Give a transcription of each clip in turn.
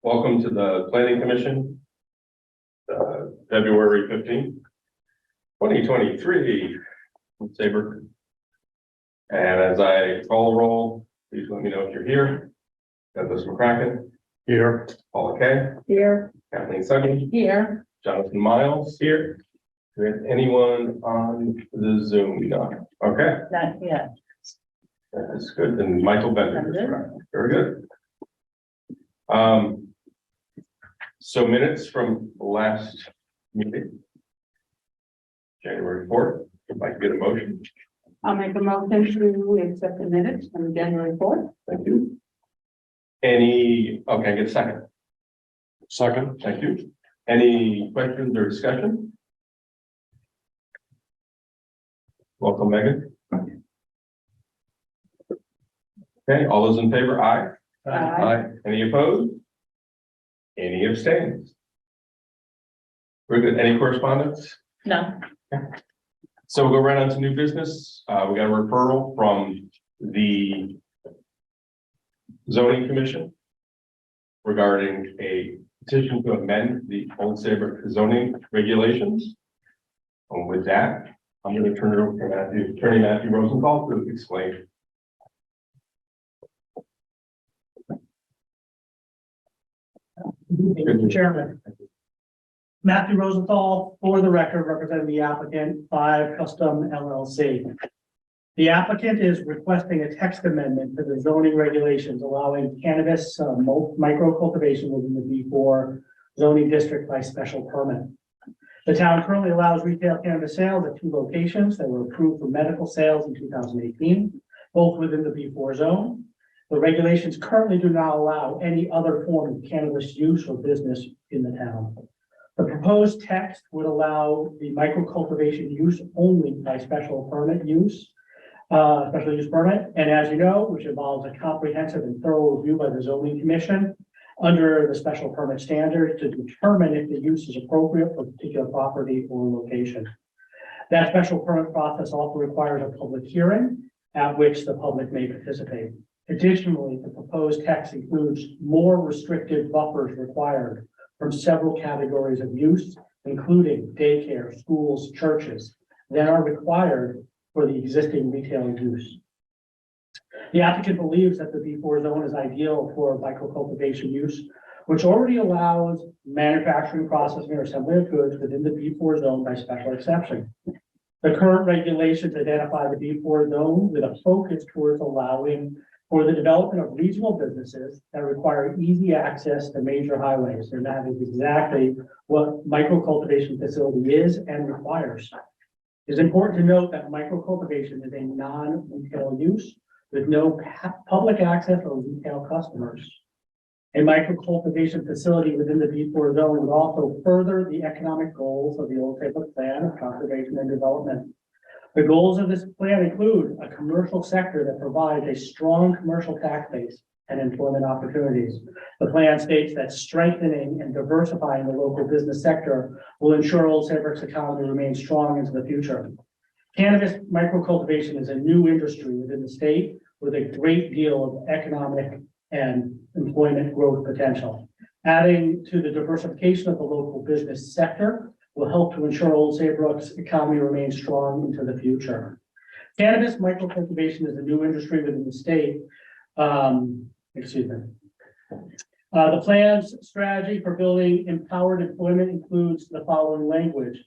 Welcome to the Planning Commission, February 15th, 2023, from Saybrook. And as I call the roll, please let me know if you're here. Douglas McCracken. Here. Paula Kay. Here. Kathleen Suggen. Here. Jonathan Miles. Here. Do we have anyone on the Zoom? No. Okay. Not yet. That's good. And Michael Bender is correct. Very good. So minutes from the last meeting, January 4th, if I could get a motion. I'll make a motion to accept the minutes from January 4th. Thank you. Okay, I get a second. Second. Thank you. Any questions or discussion? Welcome, Megan. Okay, all those in favor, aye. Aye. Any opposed? Any abstains? Very good. Any correspondence? No. So we'll go right on to new business. We got a referral from the zoning commission regarding a petition to amend the Old Saybrook zoning regulations. And with that, I'm going to turn it over to Attorney Matthew Rosenthal to explain. Mr. Chairman. Matthew Rosenthal, for the record, representing the applicant, 5 Custom LLC. The applicant is requesting a text amendment to the zoning regulations allowing cannabis micro cultivation within the B4 zoning district by special permit. The town currently allows retail cannabis sales at 2 locations that were approved for medical sales in 2018, both within the B4 zone. The regulations currently do not allow any other form of cannabis use or business in the town. The proposed text would allow the micro cultivation use only by special permit use, special use permit. And as you know, which involves a comprehensive and thorough review by the zoning commission under the special permit standard to determine if the use is appropriate for a particular property or location. That special permit process also requires a public hearing at which the public may participate. Additionally, the proposed text includes more restrictive buffers required from several categories of use, including daycare, schools, churches, that are required for the existing retail use. The applicant believes that the B4 zone is ideal for microcultivation use, which already allows manufacturing, processing, or assembly of goods within the B4 zone by special exception. The current regulations identify the B4 zone with a focus towards allowing for the development of regional businesses that require easy access to major highways. And that is exactly what microcultivation facility is and requires. It's important to note that microcultivation is a non-retail use with no public access or retail customers. A microcultivation facility within the B4 zone would also further the economic goals of the Old Saybrook Plan of Conservation and Development. The goals of this plan include a commercial sector that provides a strong commercial tax base and employment opportunities. The plan states that strengthening and diversifying the local business sector will ensure Old Saybrook's economy remains strong into the future. Cannabis microcultivation is a new industry within the state with a great deal of economic and employment growth potential. Adding to the diversification of the local business sector will help to ensure Old Saybrook's economy remains strong into the future. Cannabis microcultivation is a new industry within the state. The plan's strategy for building empowered employment includes the following language.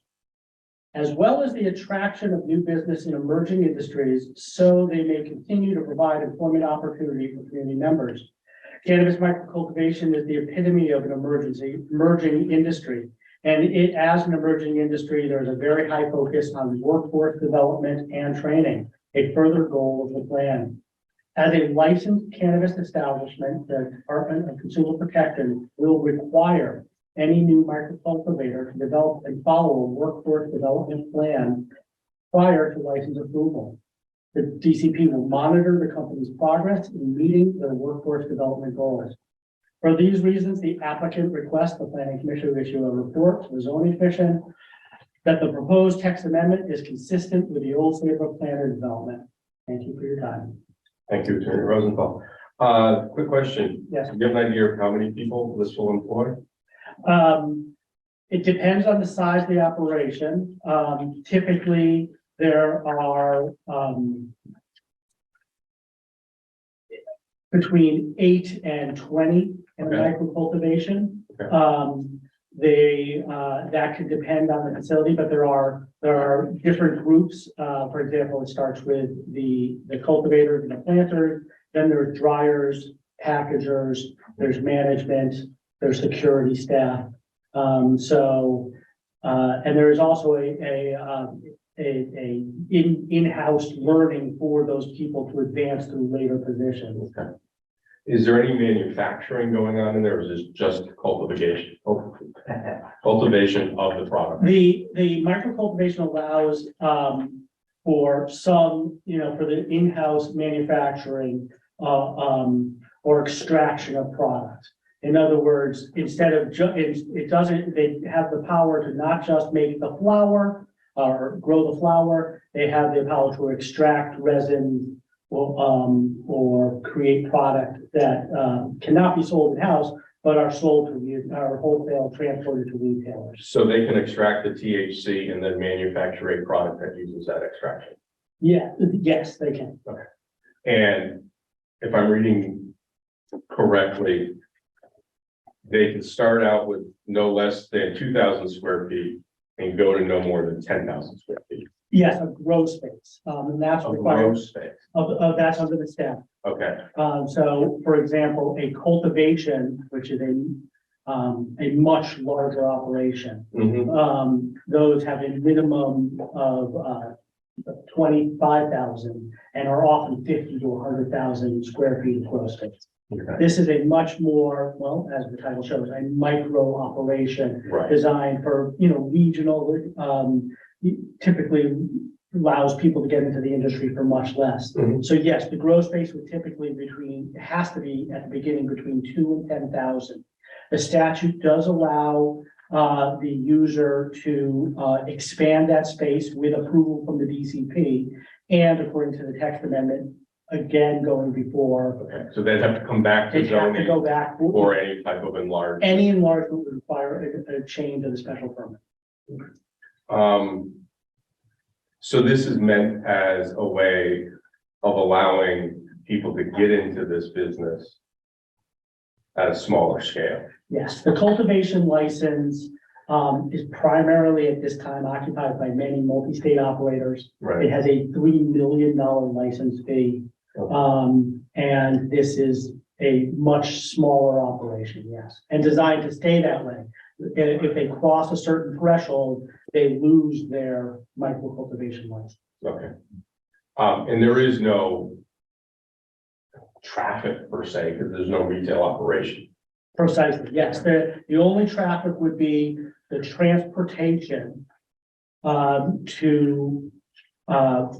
As well as the attraction of new business in emerging industries, so they may continue to provide employment opportunity for community members. Cannabis microcultivation is the epitome of an emerging industry. And as an emerging industry, there's a very high focus on workforce development and training, a further goal of the plan. As a licensed cannabis establishment, the Department of Consumer Protection will require any new microcultivator to develop and follow a workforce development plan prior to license approval. The DCP will monitor the company's progress in meeting their workforce development goals. For these reasons, the applicant requests the Planning Commission issue a report to the Zoning Commission that the proposed text amendment is consistent with the Old Saybrook Plan of Development. Thank you for your time. Thank you, Attorney Rosenthal. Quick question. Yes. Do you have an idea of how many people this will employ? It depends on the size of the operation. Typically, there are, between 8 and 20 in Okay. micro cultivation. Okay. That could depend on the facility, but there are different groups. For example, it starts with the cultivators and the planters, then there's dryers, packagers, there's management, there's security staff. And there is also in-house learning for those people to advance through later positions. Okay. Is there any manufacturing going on in there, or is this just cultivation? Cultivation of the product? The micro cultivation allows for some, for the in-house manufacturing or extraction of product. In other words, instead of they have the power to not just make the flower or grow the flower, they have the power to extract resin or create product that cannot be sold in-house, but are sold to wholesale, transported to retailers. So they can extract the THC and then manufacture a product that uses that extraction? Yeah, yes, they can. And if I'm reading correctly, they can start out with no less than 2,000 square feet and go to no more than 10,000 square feet. Yes, a grow space, and that's Of required, grow space. that's under the staff. Okay, So, for example, a cultivation, which is a much larger operation, those have a minimum of 25,000 and are often 50 to 100,000 square feet of grow space. okay, This is a much more, well, as the title shows, a micro operation right, designed for, regional, typically allows people to get into the industry for much less. Mhm. So yes, the grow space would typically has to be at the beginning between 2 and 10,000. The statute does allow the user to expand that space with approval from the DCP. And according to the text amendment, again, going before, okay, so they'd have to come back to they have to zoning go back. or any type of enlargement. Any enlargement would require a change of the special permit. So this is meant as a way of allowing people to get into this business at a smaller scale. Yes, the cultivation license is primarily at this time occupied by many multi-state operators. It has a $3 million license fee. And this is a much smaller operation, yes, and designed to stay that way. If they cross a certain threshold, they lose their micro cultivation license. Okay. And there is no traffic per se, because there's no retail operation. Precisely, yes. The only traffic would be the transportation to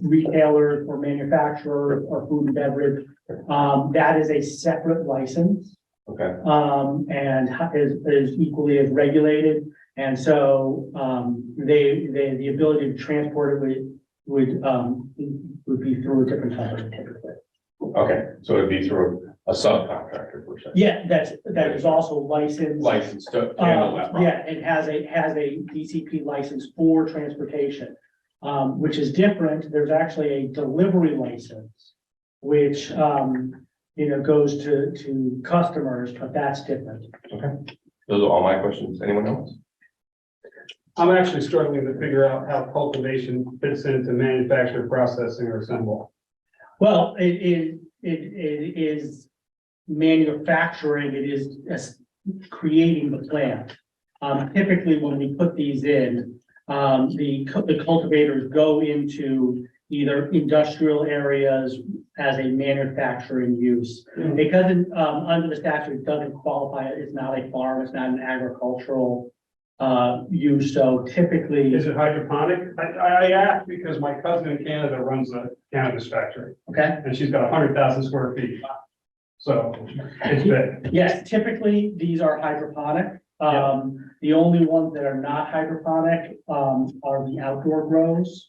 retailers or manufacturers or food and beverage. That is a separate license. Okay. And is equally as regulated. And so the ability to transport it would be through a different company typically. Okay, so it'd be through a subcontractor per se. Yeah, that is also licensed. Licensed to handle that. Yeah, it has a DCP license for transportation, which is different. There's actually a delivery license, which goes to customers, but that's different. Okay, those are all my questions. Anyone else? I'm actually struggling to figure out how cultivation fits into manufacturing, processing, or assemble. Well, it is manufacturing, it is creating the plant. Typically, when we put these in, the cultivators go into either industrial areas as a manufacturing use. Because under the statute, it doesn't qualify, it's not a farm, it's not an agricultural use, so typically. Is it hydroponic? I asked because my cousin in Canada runs a cannabis factory, Okay, and she's got 100,000 square feet. So it's big. yes, typically, these are hydroponic. The only ones that are not hydroponic are the outdoor grows.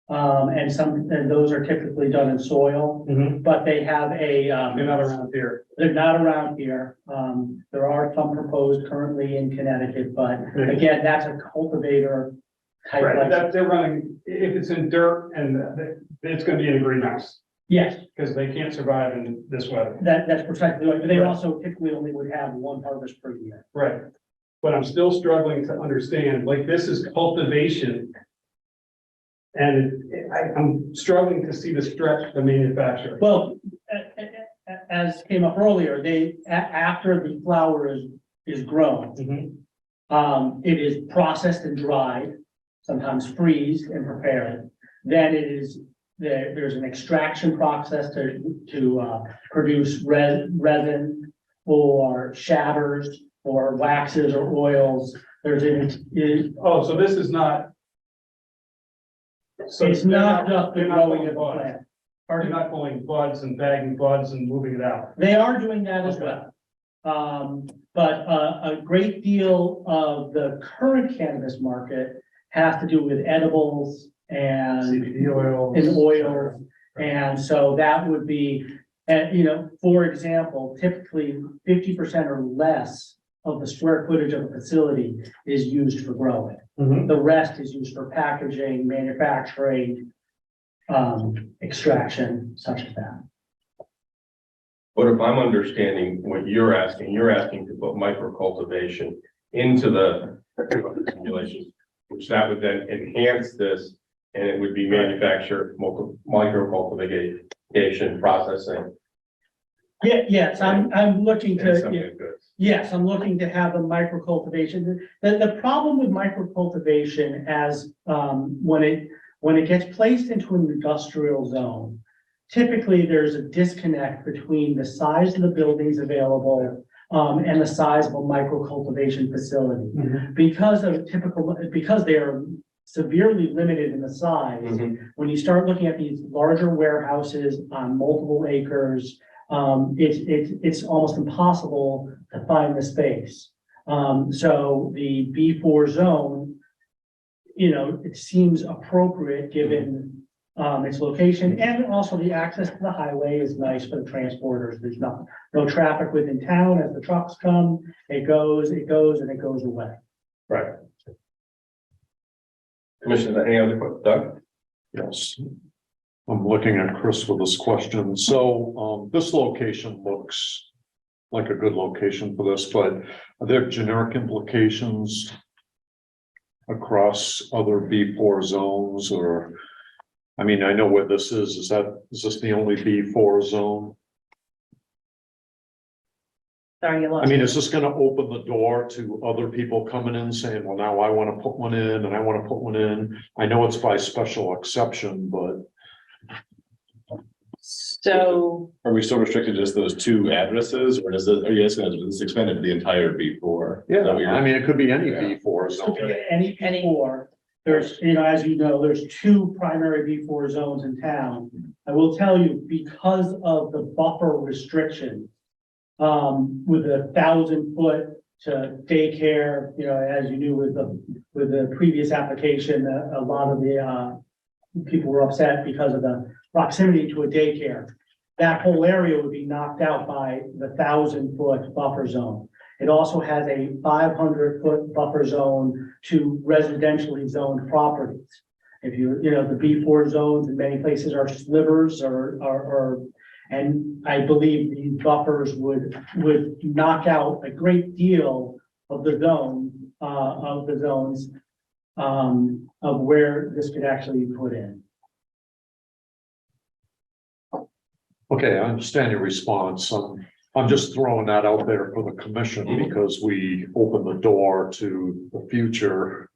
And those are typically done in soil, but they have a, They're not around here. they're not around here. There are some proposed currently in Connecticut, but again, that's a cultivator type. Right, license. that they're running, if it's in dirt and it's gonna be in a greenhouse, Yes, because they can't survive in this weather. that's precisely right, but they Right. also typically only would have one harvest per year. Right. But I'm still struggling to understand, like, this is cultivation. And I'm struggling to see the stretch to manufacturing. Well, as came up earlier, after the flower is grown, it is processed and dried, sometimes freezed and prepared. Then there's an extraction process to produce resin or shatters or waxes or oils. Oh, so this is not. So It's not just the they're not growing pulling of the buds. plant. They're not pulling buds and bagging buds and moving it out. They are doing that as Okay. well. But a great deal of the current cannabis market has to do with edibles and CBD oils. oils. And so that would be, for example, typically 50% or less of the square footage of a facility is used for growing. Mhm. The rest is used for packaging, manufacturing, extraction, such as that. But if I'm understanding what you're asking to put micro cultivation into the simulations, which that would then enhance this, and it would be manufactured, micro cultivation, processing. Yes, I'm looking And to, something good. yes, I'm looking to have a micro cultivation. The problem with micro cultivation as, when it gets placed into an industrial zone, typically there's a disconnect between the size of the buildings available, and the size of a micro cultivation facility. Because they are severely limited in the size, Mhm. when you start looking at these larger warehouses on multiple acres, it's almost impossible to find the space. So the B4 zone, it seems appropriate given its location, and also the access to the highway is nice for the transporters. There's no traffic within town. As the trucks come, it goes, and it goes away. Right. Commissioner, any other questions? Doug? Yes. I'm looking at Chris with this question. So, this location looks like a good location for this, but are there generic implications across other B4 zones or, I mean, I know where this is. Is this the only B4 zone? Sorry, you I mean, is this gonna open the door to other people coming in saying, well, now I wanna put one in and I wanna put one in? I know it's by special exception, but. So, Are we still restricted to just those two addresses, or does it, are you guys gonna, does this expand it to the entire B4? I mean, it could be any Yeah. B4 zone. Any B4, there's, as you know, there's two primary B4 zones in town. I will tell you, because of the buffer restriction, with 1,000-foot to daycare, as you knew with the previous application, a lot of the people were upset because of the proximity to a daycare. That whole area would be knocked out by the 1,000-foot buffer zone. It also has a 500-foot buffer zone to residentially zoned properties. If the B4 zones in many places are slivers and I believe these buffers would knock out a great deal of the zones of where this could actually be put in. Okay, I understand your response. I'm just throwing that out there for the commission because we open the door to the future.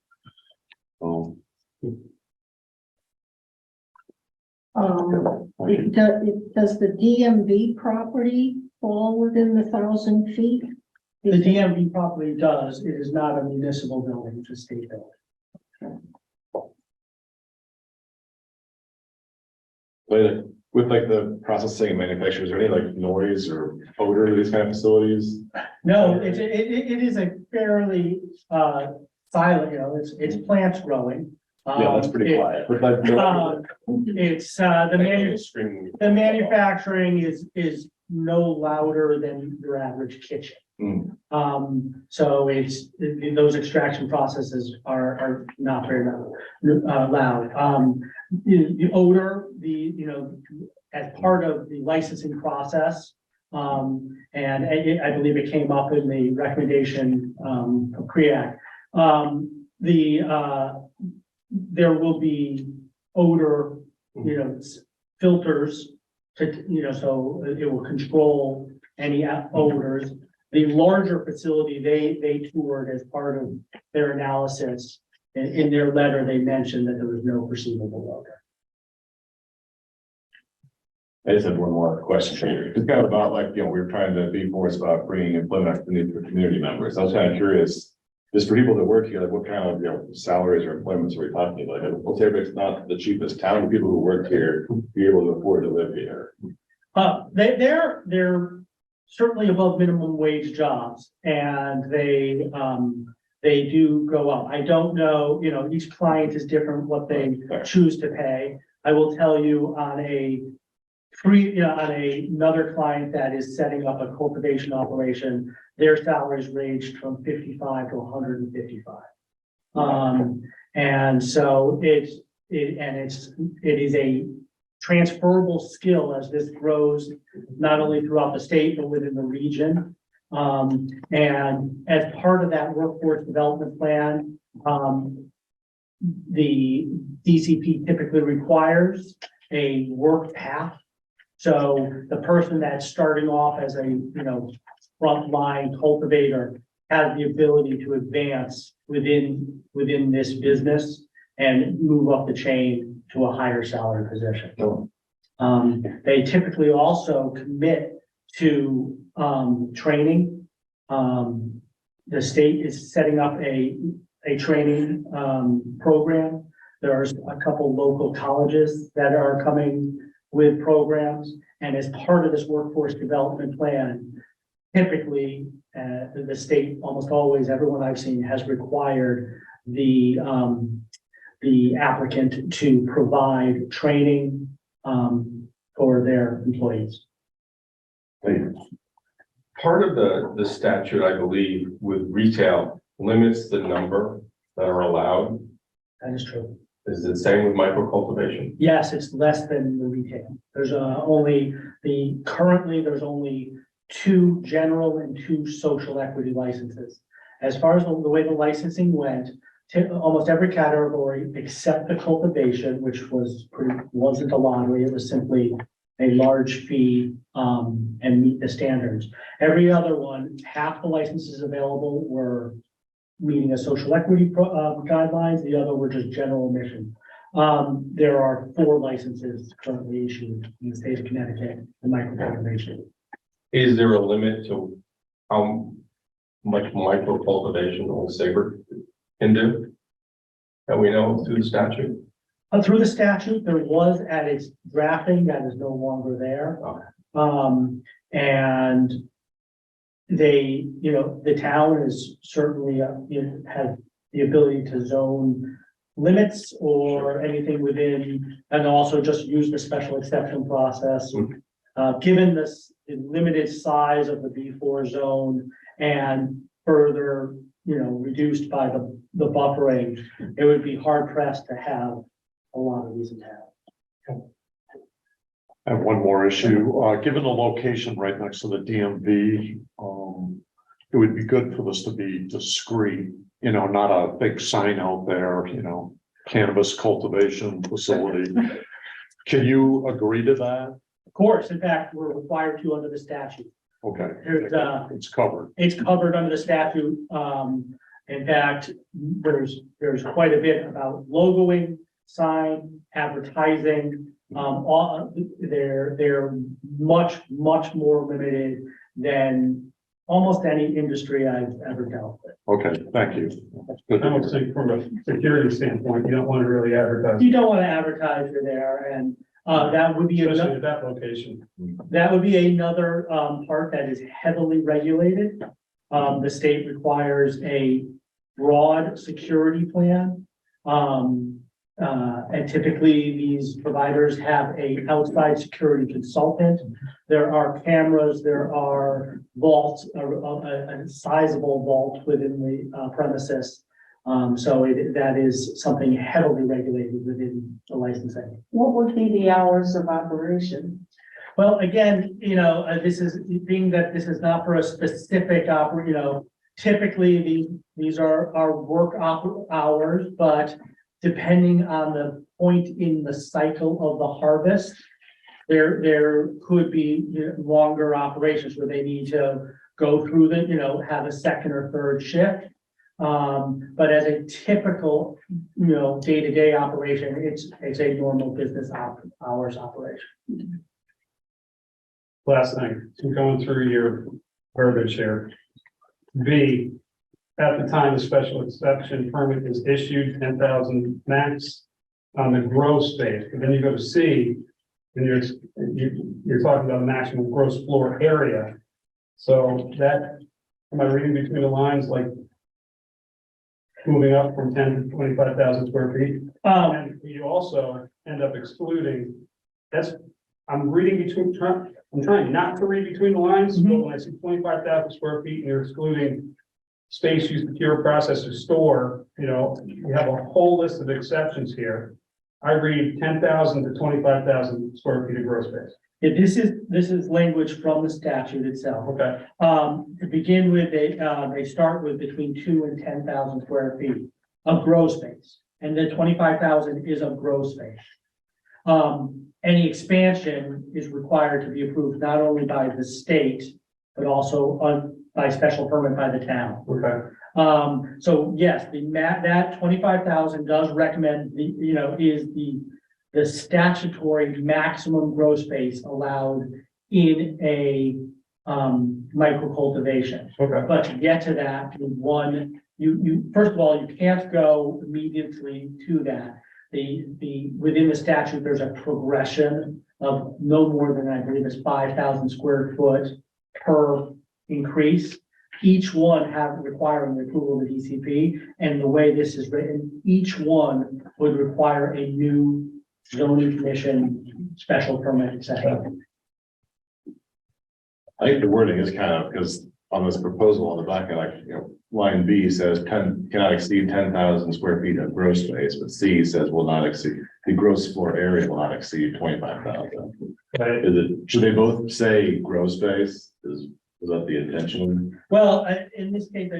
Does the DMV property fall within the 1,000 feet? The DMV property does. It is not a municipal building, it's a state building. But with like the processing and manufacturing, is there any like noise or odor to these kind of facilities? No, it is a fairly silent, it's plants growing. Yeah, that's pretty quiet, but like. It's, the manufacturing is no louder than your average kitchen. So it's, those extraction processes are not very loud. The odor, as part of the licensing process, and I believe it came up in the recommendation, of CREAC. There will be odor, filters to, so it will control any odors. The larger facility, they toured as part of their analysis. In their letter, they mentioned that there was no perceivable odor. I just have one more question for you. It's kind of about like, we're trying to be forced about bringing employment opportunity for community members. I was kind of curious, just for people that work here, like what kind of, salaries or employments are we talking about? Like, well, Saybrook's not the cheapest town. People who work here be able to afford to live here. They're certainly above minimum wage jobs, and they do go up. I don't know, each client is different what they choose to pay. I will tell you on another client that is setting up a cultivation operation, their salaries ranged from 55 to 155. And so it is a transferable skill as this grows, not only throughout the state, but within the region. And as part of that workforce development plan, the DCP typically requires a work path. So the person that's starting off as a, frontline cultivator has the ability to advance within this business and move up the chain to a higher salary position. They typically also commit to training. The state is setting up a training program. There's a couple local colleges that are coming with programs, and as part of this workforce development plan, typically the state, almost always, everyone I've seen has required the applicant to provide training for their employees. Part of the statute, I believe, with retail limits the number that are allowed. That is true. Is it the same with micro cultivation? Yes, it's less than the retail. There's currently there's only 2 general and 2 social equity licenses. As far as the way the licensing went, almost every category except the cultivation, which wasn't a lottery, it was simply a large fee and meet the standards. Every other one, half the licenses available were meeting a social equity guidelines, the other were just general admission. There are 4 licenses currently issued in the state of Connecticut in micro cultivation. Is there a limit to how much micro cultivation Old Saybrook can do? That we know through the statute? Through the statute, there was at its drafting, that is no longer there. And they, the town is certainly, has the ability to zone limits or anything within, and also just use the special exception process. Given this limited size of the B4 zone and further, reduced by the buffering, it would be hard pressed to have a lot of these in town. I have one more issue. Given the location right next to the DMV, it would be good for this to be discreet, not a big sign out there, cannabis cultivation facility. Can you agree to that? Of course, in fact, we're required to under the statute. Okay, It's covered. It's covered under the statute. In fact, there's quite a bit about logoing, sign, advertising. They're much more limited than almost any industry I've ever dealt with. Okay, thank you. That's good I to don't hear. think from a security standpoint, you don't want to really advertise, You don't want to advertise you're there, and that would be especially another, at that location. that would be another part that is heavily regulated. The state requires a broad security plan. And typically, these providers have a outside security consultant. There are cameras, there are vaults, a sizable vault within the premises. So that is something heavily regulated within the licensing. What would be the hours of operation? Well, again, this is, being that this is not for a specific typically these are our work hours, but depending on the point in the cycle of the harvest, there could be longer operations where they need to go through have a second or third shift. But as a typical, day-to-day operation, it's a normal business hours operation. Last thing, so going through your verbiage here. B, at the time the special exception permit is issued, 10,000 max on the gross space. But then you go to C, and you're talking about maximum gross floor area. So that, am I reading between the lines, like moving up from 10 to 25,000 square feet? And you also end up excluding, I'm reading between, I'm trying not to read between the lines, but when I see 25,000 square feet and you're excluding space used to cure, process, or store, you have a whole list of exceptions here. I read 10,000 to 25,000 square feet of gross space. This is language from the statute itself. Okay. To begin with, they start with between 2 and 10,000 square feet of gross space, and then 25,000 is of gross space. Any expansion is required to be approved not only by the state, but also by special permit by the town. Okay. So yes, that 25,000 does recommend is the statutory maximum gross space allowed in a micro cultivation. Okay. But to get to that, you first of all, you can't go immediately to that. Within the statute, there's a progression of no more than, I believe, it's 5,000 square foot per increase. Each one requiring the approval of the DCP, and the way this is written, each one would require a new zoning commission special permit, et cetera. I think the wording is kind of, because on this proposal on the back, line B says cannot exceed 10,000 square feet of gross space, but C says will not exceed, the gross floor area will not exceed 25,000. Right. Should they both say gross space? Is that the intention? Well, in this case,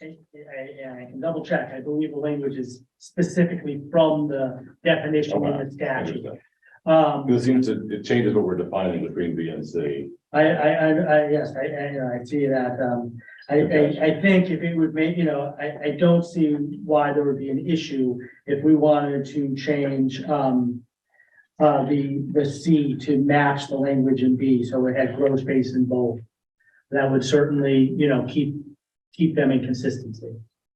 I can double check. I believe the language is specifically from the definition in the statute. Because it seems it changes what we're defining between B and C. Yes, I see that. I think if it would make, I don't see why there would be an issue if we wanted to change the C to match the language in B, so it had gross space in both. That would certainly, keep them in consistency.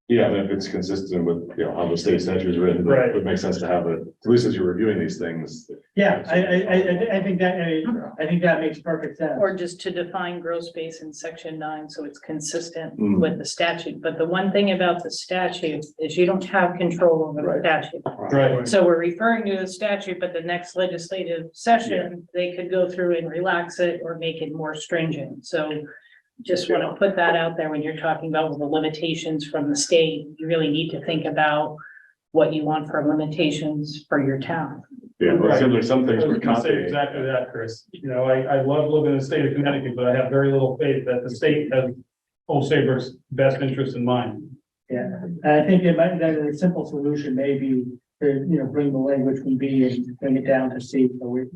Yeah, and if it's consistent with, how the state statute is written, Right. it would make sense to have it, at least as you're reviewing these things. Yeah, I think that makes perfect sense. Or just to define gross space in section 9, so it's consistent Mm. with the statute. But the one thing about the statute is you don't have control over the Right. statute. Right. So we're referring to the statute, but the next legislative session, they could go through and relax it or make it more stringent. So just want to put that out there when you're talking about the limitations from the state. You really need to think about what you want for limitations for your town. Yeah, but there's some I things was we're gonna say copying. exactly that, Chris. I love living in the state of Connecticut, but I have very little faith that the state has Old Saybrook's best interest in mind. Yeah, and I think that a simple solution may be to, bring the language from B and bring it down to C. So we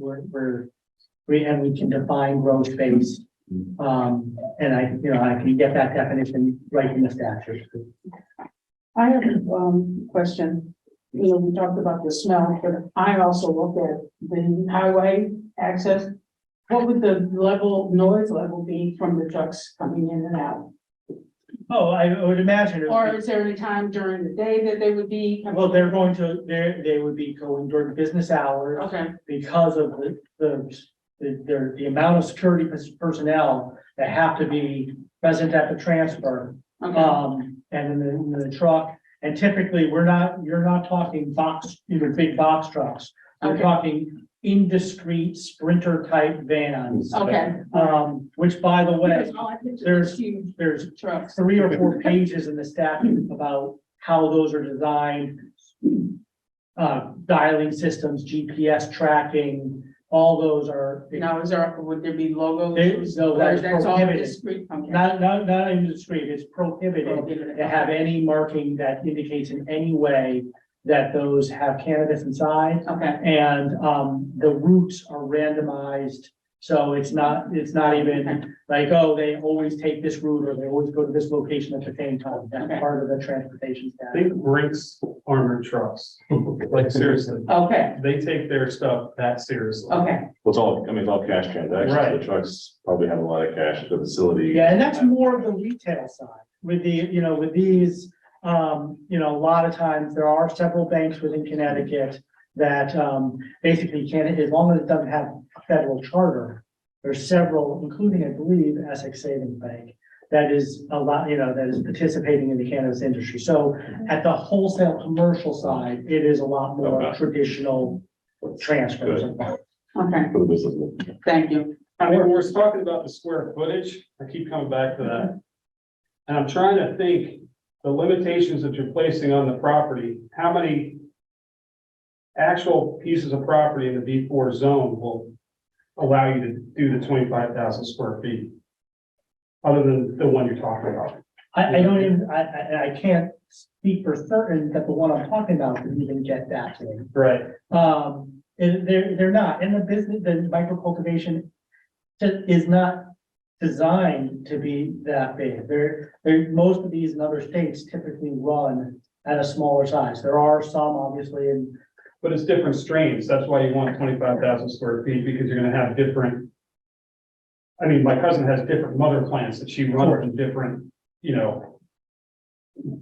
can define gross space. And I can get that definition right in the statute. I have a question. We talked about the smell, but I also look at the highway access. What would the noise level be from the trucks coming in and out? Oh, I would imagine. Or is there any time during the day that they would be? Well, they would be going during business hours. Okay, Because of the amount of security personnel that have to be present at the transfer. okay, And in the truck, And typically, you're not talking big box trucks. You're Okay. talking indiscreet sprinter type vans. Okay. Which by the way, Because all I picture is there's huge there's trucks. 3 or 4 pages in the statute about how those are designed. Dialing systems, GPS tracking, all those are. Now, would there be logos? No, Or that's that's all prohibited. discrete? Okay. Not in the street, it's prohibited Prohibited, to have any marking that indicates in any way that those have cannabis inside. Okay, And, the routes are randomized, so it's not even like, oh, they always take this route or they always go to this location at the same time. That's Okay. part of the transportation I staff. think Brinks armored trucks, like seriously, okay, they take their stuff that seriously. okay. Well, it's all, I mean, it's all cash transactions. Right. The trucks probably have a lot of cash at the facility. Yeah, and that's more of the retail side. With with these, a lot of times there are several banks within Connecticut that, basically can, as long as it doesn't have a federal charter. There's several, including, I believe, Essex Savings Bank, that is a lot, that is participating in the cannabis industry. So at the wholesale commercial side, it is a lot more Okay. traditional transfers. Okay, For the business. thank you. I mean, we're talking about the square footage, I keep coming back to that. And I'm trying to think, the limitations that you're placing on the property, how many actual pieces of property in the B4 zone will allow you to do the 25,000 square feet? Other than the one you're talking about. I don't even, I can't speak for certain that the one I'm talking about can even get that big. Right. And they're not, and the business, the micro cultivation is not designed to be that big. Most of these in other states typically run at a smaller size. There are some obviously in. But it's different strains, that's why you want 25,000 square feet, because you're gonna have different. I mean, my cousin has different mother plants that she runs in different,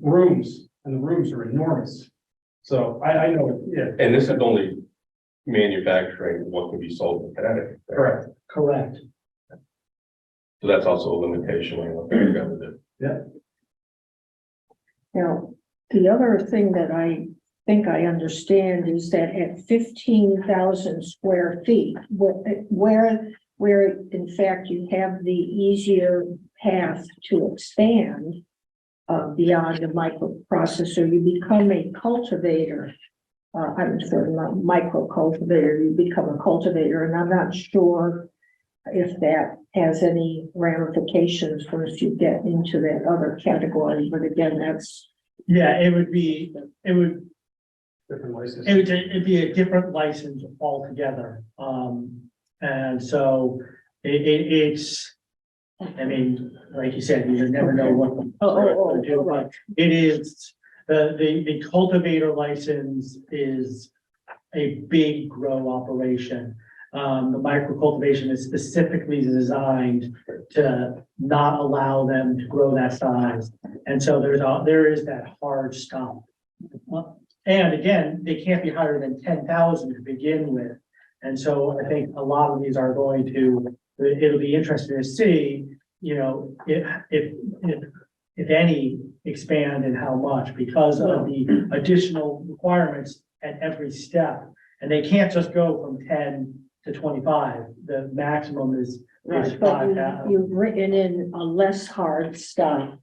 rooms, and the rooms are enormous. So I know, yeah, And this is only manufacturing what can be sold in Connecticut. correct. Correct. So that's also a limitation when you're looking at it. Now, the other thing that I think I understand is that at 15,000 square feet, where in fact you have the easier path to expand beyond a microprocessor, you become a cultivator. I'm sorry, not micro cultivator, you become a cultivator, and I'm not sure if that has any ramifications once you get into that other category, but again, that's. Yeah, it'd Different licenses. it'd be a different license altogether. And so it's, I mean, like you said, you never know what. Oh, do, but it is, the cultivator license is a big grow operation. The micro cultivation is specifically designed to not allow them to grow that size. And so there is that hard stop. And again, they can't be higher than 10,000 to begin with. And so I think a lot of these are going to, it'll be interesting to see, if any expand and how much, because of the additional requirements at every step. And they can't just go from 10 to 25. The maximum is Right, but 5,000. you've written in a less hard stop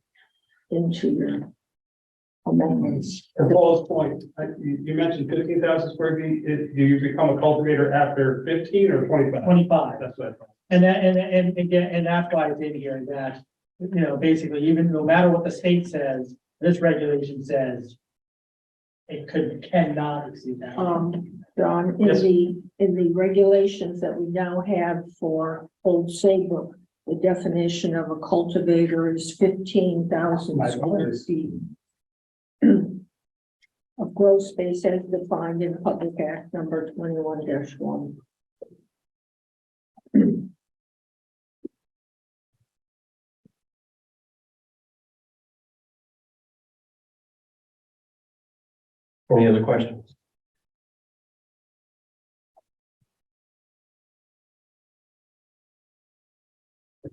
into your amendments. To Paul's point, you mentioned 15,000 square feet, do you become a cultivator after 15 or 25? 25. That's what I thought. And again, and that's why it's in here that, basically, even no matter what the state says, this regulation says it cannot exceed that. John, Yes. in the regulations that we now have for Old Saybrook, the definition of a cultivator is 15,000 square feet of grow space as defined in Public Act number 21-1. Any other questions?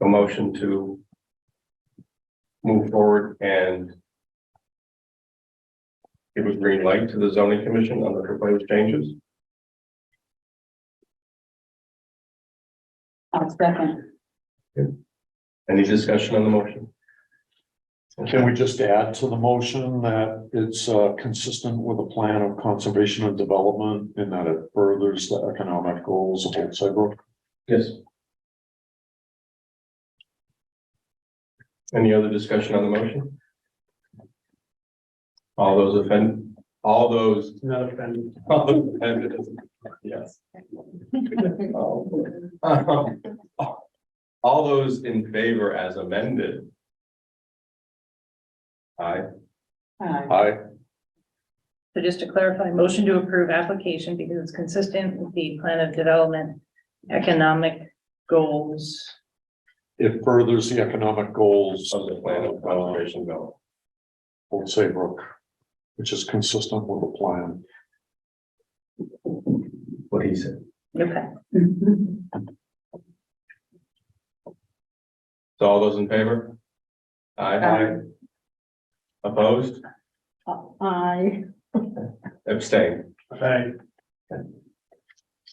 A motion to move forward and give a green light to the zoning commission on the proposed changes. I'll second. Any discussion on the motion? Can we just add to the motion that it's consistent with the plan of conservation and development and that it furthers the economic goals of Old Saybrook? Yes. Any other discussion on the motion? All those offended, all those Not offended. yes. All those in favor as amended? Aye. Aye. So just to clarify, motion to approve application because it's consistent with the plan of development, economic goals. It furthers the economic goals Of the plan of conservation development. Old Saybrook, which is consistent with the plan. What he said. Okay. So all those in favor? Aye. Opposed? I, Abstain. Okay.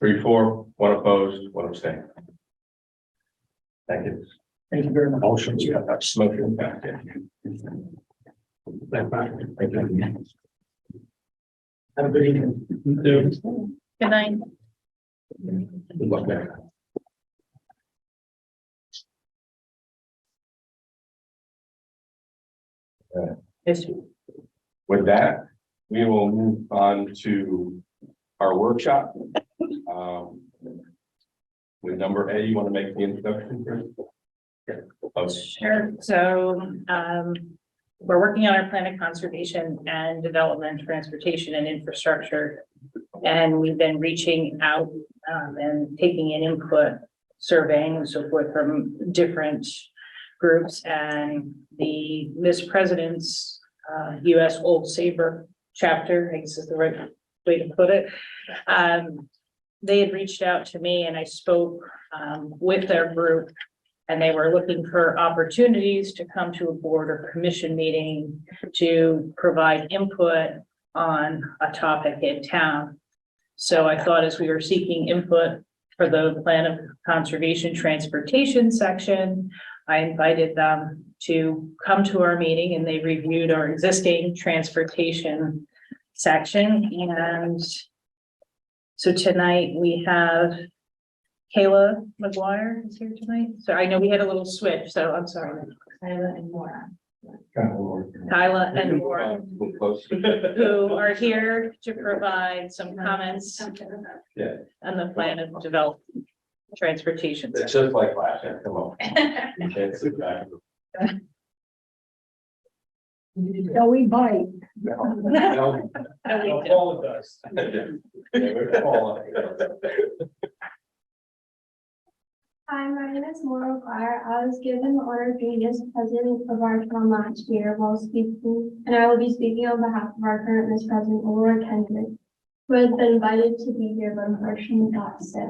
3-4, 1 opposed, 1 abstain. Thank you. Thank you very much. Motion's passed. Motion passed. Thank you. Have a good evening. Good night. Good luck there. Yes. With that, we will move on to our workshop. With number A, you want to make the introduction, Chris? Sure. So, we're working on our plan of conservation and development, transportation and infrastructure. And we've been reaching out, and taking in input, surveying and so forth from different groups, and the Miss President's US Old Saybrook chapter, I guess is the right way to put it. They had reached out to me and I spoke with their group, and they were looking for opportunities to come to a board or commission meeting to provide input on a topic in town. So I thought as we were seeking input for the plan of conservation transportation section, I invited them to come to our meeting, and they reviewed our existing transportation section. And so tonight we have Kayla McGuire is here tonight. So I know we had a little switch, so I'm sorry. Kyla and Maura. Kyla and Maura, who are here to provide some comments Yeah. on the plan of development, transportation. It's just like last time, come on. You can't sit back. shall we bite? No. No, we don't. Apologize. Yeah, we're all up. Hi, my name is Maura Clark. I was given the honor of being Vice President of our town last year while speaking, and I will be speaking on behalf of our current Vice President, Laura Kendrick, who has been invited to be here, but unfortunately got sick.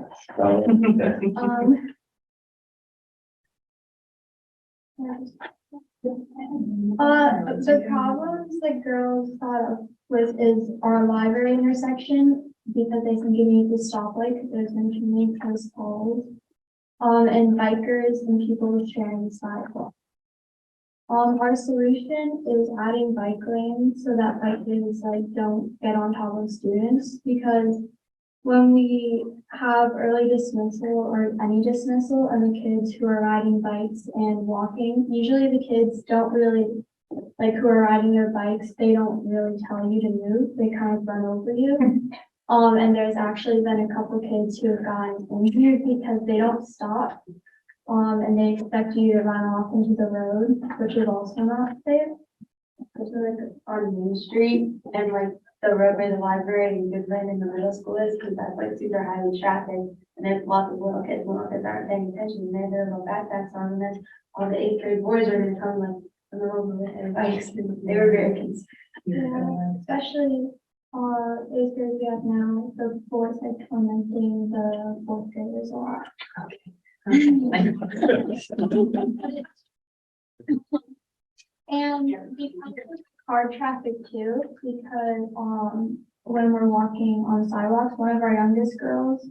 The problems the girls thought of is our library intersection, because they think you need to stop like there's been too many close calls. And bikers and people sharing the sidewalk. Our solution is adding bike lanes so that bikers don't get on top of students, because when we have early dismissal or any dismissal and the kids who are riding bikes and walking, usually the kids don't really, who are riding their bikes, they don't really tell you to move, they kind of run over you. And there's actually been a couple kids who have gotten injured because they don't stop. And they expect you to run off into the road, which is also not safe. Especially on Main Street and the road where the library and Goodland and the middle school is, because that's super highly trafficked. And there's lots of little kids aren't paying attention. They have their little backpacks on, and then all the 8th grade boys are gonna come on the road with their bikes, and they were very concerned. Yeah, especially 8th grade we have now, the boys tormenting the 4th graders a lot. And because car traffic too, because, when we're walking on sidewalks, one of our youngest girls,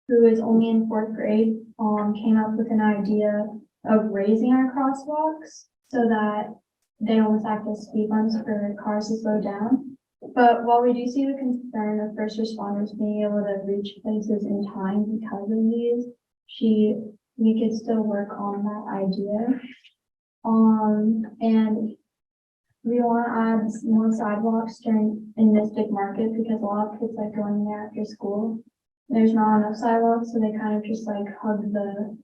who is only in 4th grade, came up with an idea of raising our crosswalks so that they almost act as speed bumps for cars to slow down. But while we do see the concern of first responders being able to reach places in time because of these, we could still work on that idea. And we want to add more sidewalks in this big market because a lot of kids like going there after school. There's not enough sidewalks, so they kind of just like hug the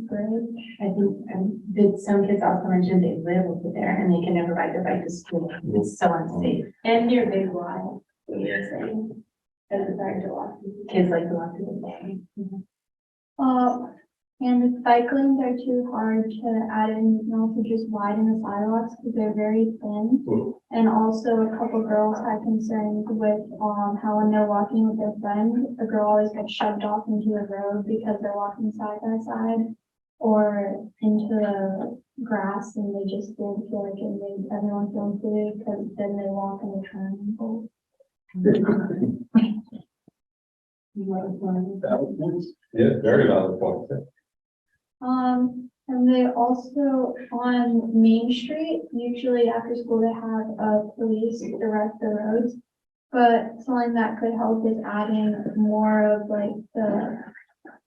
bridge. I think, did some kids also mention they live over there and they can never ride their bike to school? It's so unsafe. And near Big Y, what you're saying, because it's hard to walk. Kids like to walk to the day. And the cyclanes are too hard to add in, you know, to just widen the sidewalks because they're very thin. And also a couple girls had concerns with, how when they're walking with their friend, a girl always gets shoved off into the road because they're walking side by side or into the grass, and they just didn't feel like it made everyone feel good because then they walk in a triangle. Yeah, very valid point. And they also, on Main Street, usually after school, they have police direct the roads. But something that could help is adding more of like the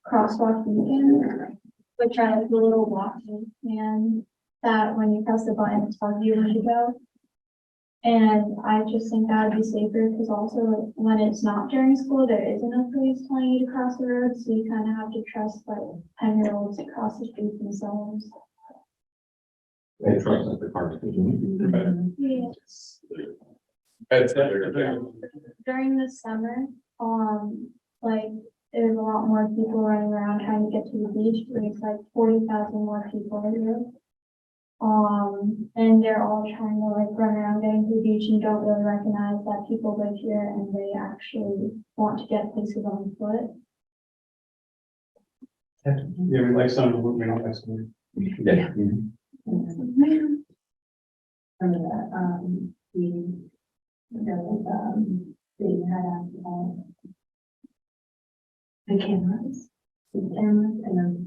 crosswalk beacons, which are like the little walking and that when you press the button, it's telling you where to go. And I just think that would be safer because also when it's not during school, there isn't a police telling you to cross the road. So you kind of have to trust like 10-year-olds to cross the street themselves. And trust that the cars. Yes. During the summer, like there's a lot more people running around trying to get to the beach. There's like 40,000 more people here. And they're all trying to like run around getting to the beach and don't really recognize that people live here and they actually want to get places on foot. Yeah, we like some, we don't like some. Yeah. They had the cameras. The cameras and then.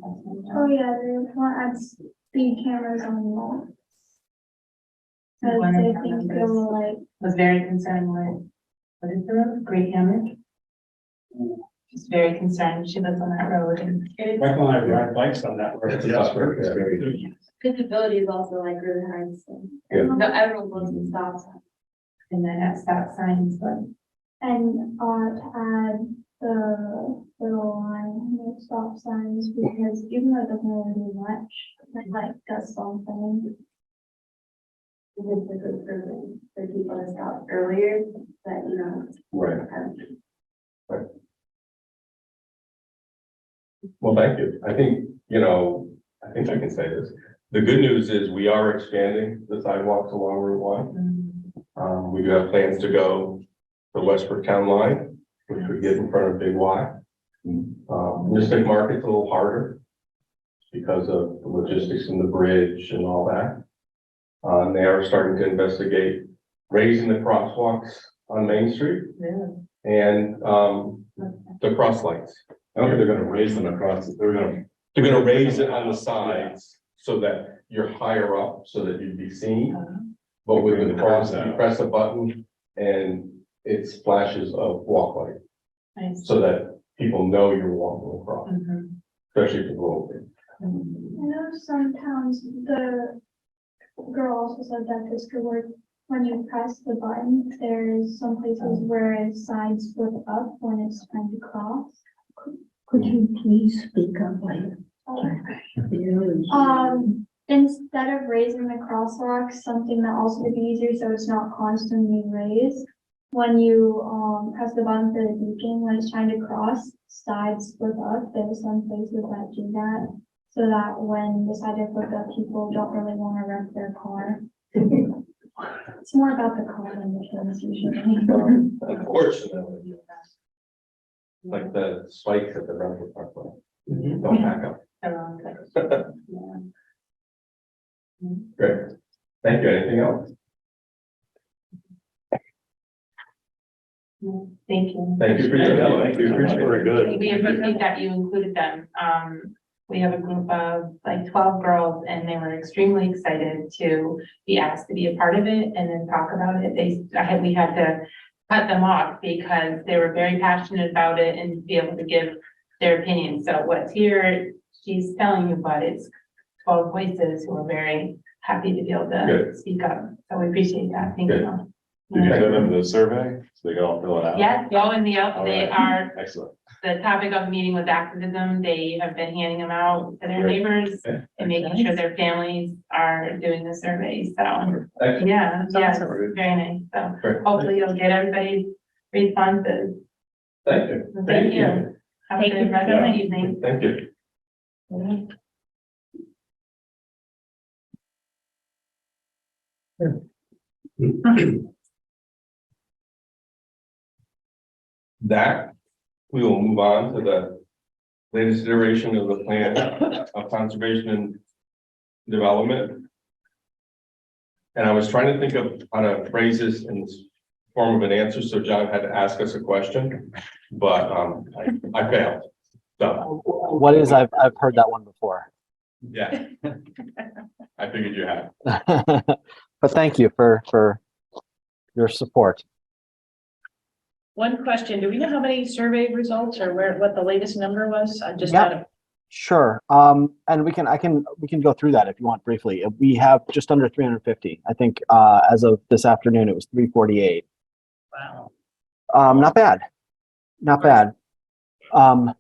Oh yeah, they want to add speed cameras on the wall. Cause they think it will like, Was very concerned with, what is the road? Great Hammock? Just very concerned. She lives on that road and it's. Michael and I ride bikes on that road. It's a tough road, yeah. Visibility is also like really hard, so. Yeah. No, everyone goes and stops. And then have stop signs, but. and to add the little line, no stop signs, because even though it doesn't really do much, it like does something. It's a good program for people to stop earlier, but you know. Right. Well, thank you. I think, I think I can say this. The good news is we are expanding the sidewalks along Route 1. We do have plans to go the Westbrook Town Line, which would get in front of Big Y. Mystic Market's a little harder because of the logistics and the bridge and all that. They are starting to investigate raising the crosswalks on Main Street and the cross lights. I don't think they're gonna raise them across, they're gonna raise it on the sides so that you're higher up so that you'd be seen. But with the cross, you press a button and it flashes a walk light Nice. so that people know you're walking across, especially for the little kids. I know some towns, the girl also said that this could work when you press the button. There's some places where sides flip up when it's trying to cross. Could you please speak up like? Instead of raising the crosswalk, something that also could be easier so it's not constantly raised. When you press the button for the beacon, when it's trying to cross, sides flip up. There's some places that do that. So that when the side are flipped up, people don't really want to wreck their car. It's more about the car than the kids usually. Unfortunately, like the spikes at the rental park, don't back up. Great. Thank you. Anything else? Thank you. Thank you for your. Yeah, thank you. Very good. We appreciate that you included them. We have a group of like 12 girls and they were extremely excited to be asked to be a part of it and then talk about it. We had to cut them off because they were very passionate about it and be able to give their opinion. So what's here, she's telling you, but it's 12 voices who are very happy to be able to Good. speak up. So we appreciate that. Thank Good. you. Did you send them the survey? So they can all fill it out? Yes, go in the, All they right. are, Excellent. the topic of the meeting was activism. They have been handing them out to their Great. neighbors Okay. and making sure their families are doing the survey. So, Excellent. yeah, yes, awesome. very nice. So Great. hopefully you'll get everybody's responses. Thank you. Thank you. Have a Thank you good for rest of the coming. evening. Thank you. That, we will move on to the latest iteration of the plan of conservation and development. And I was trying to think of how to phrase this in the form of an answer, so John had to ask us a question, but I failed. So, What is, I've heard that one before. yeah. I figured you had. But thank you for your support. One question, do we know how many survey results or what the latest number was? I just Yeah. had a, Sure. And we can go through that if you want briefly. We have just under 350. I think as of this afternoon, it was 348. wow. Not bad. Not bad. And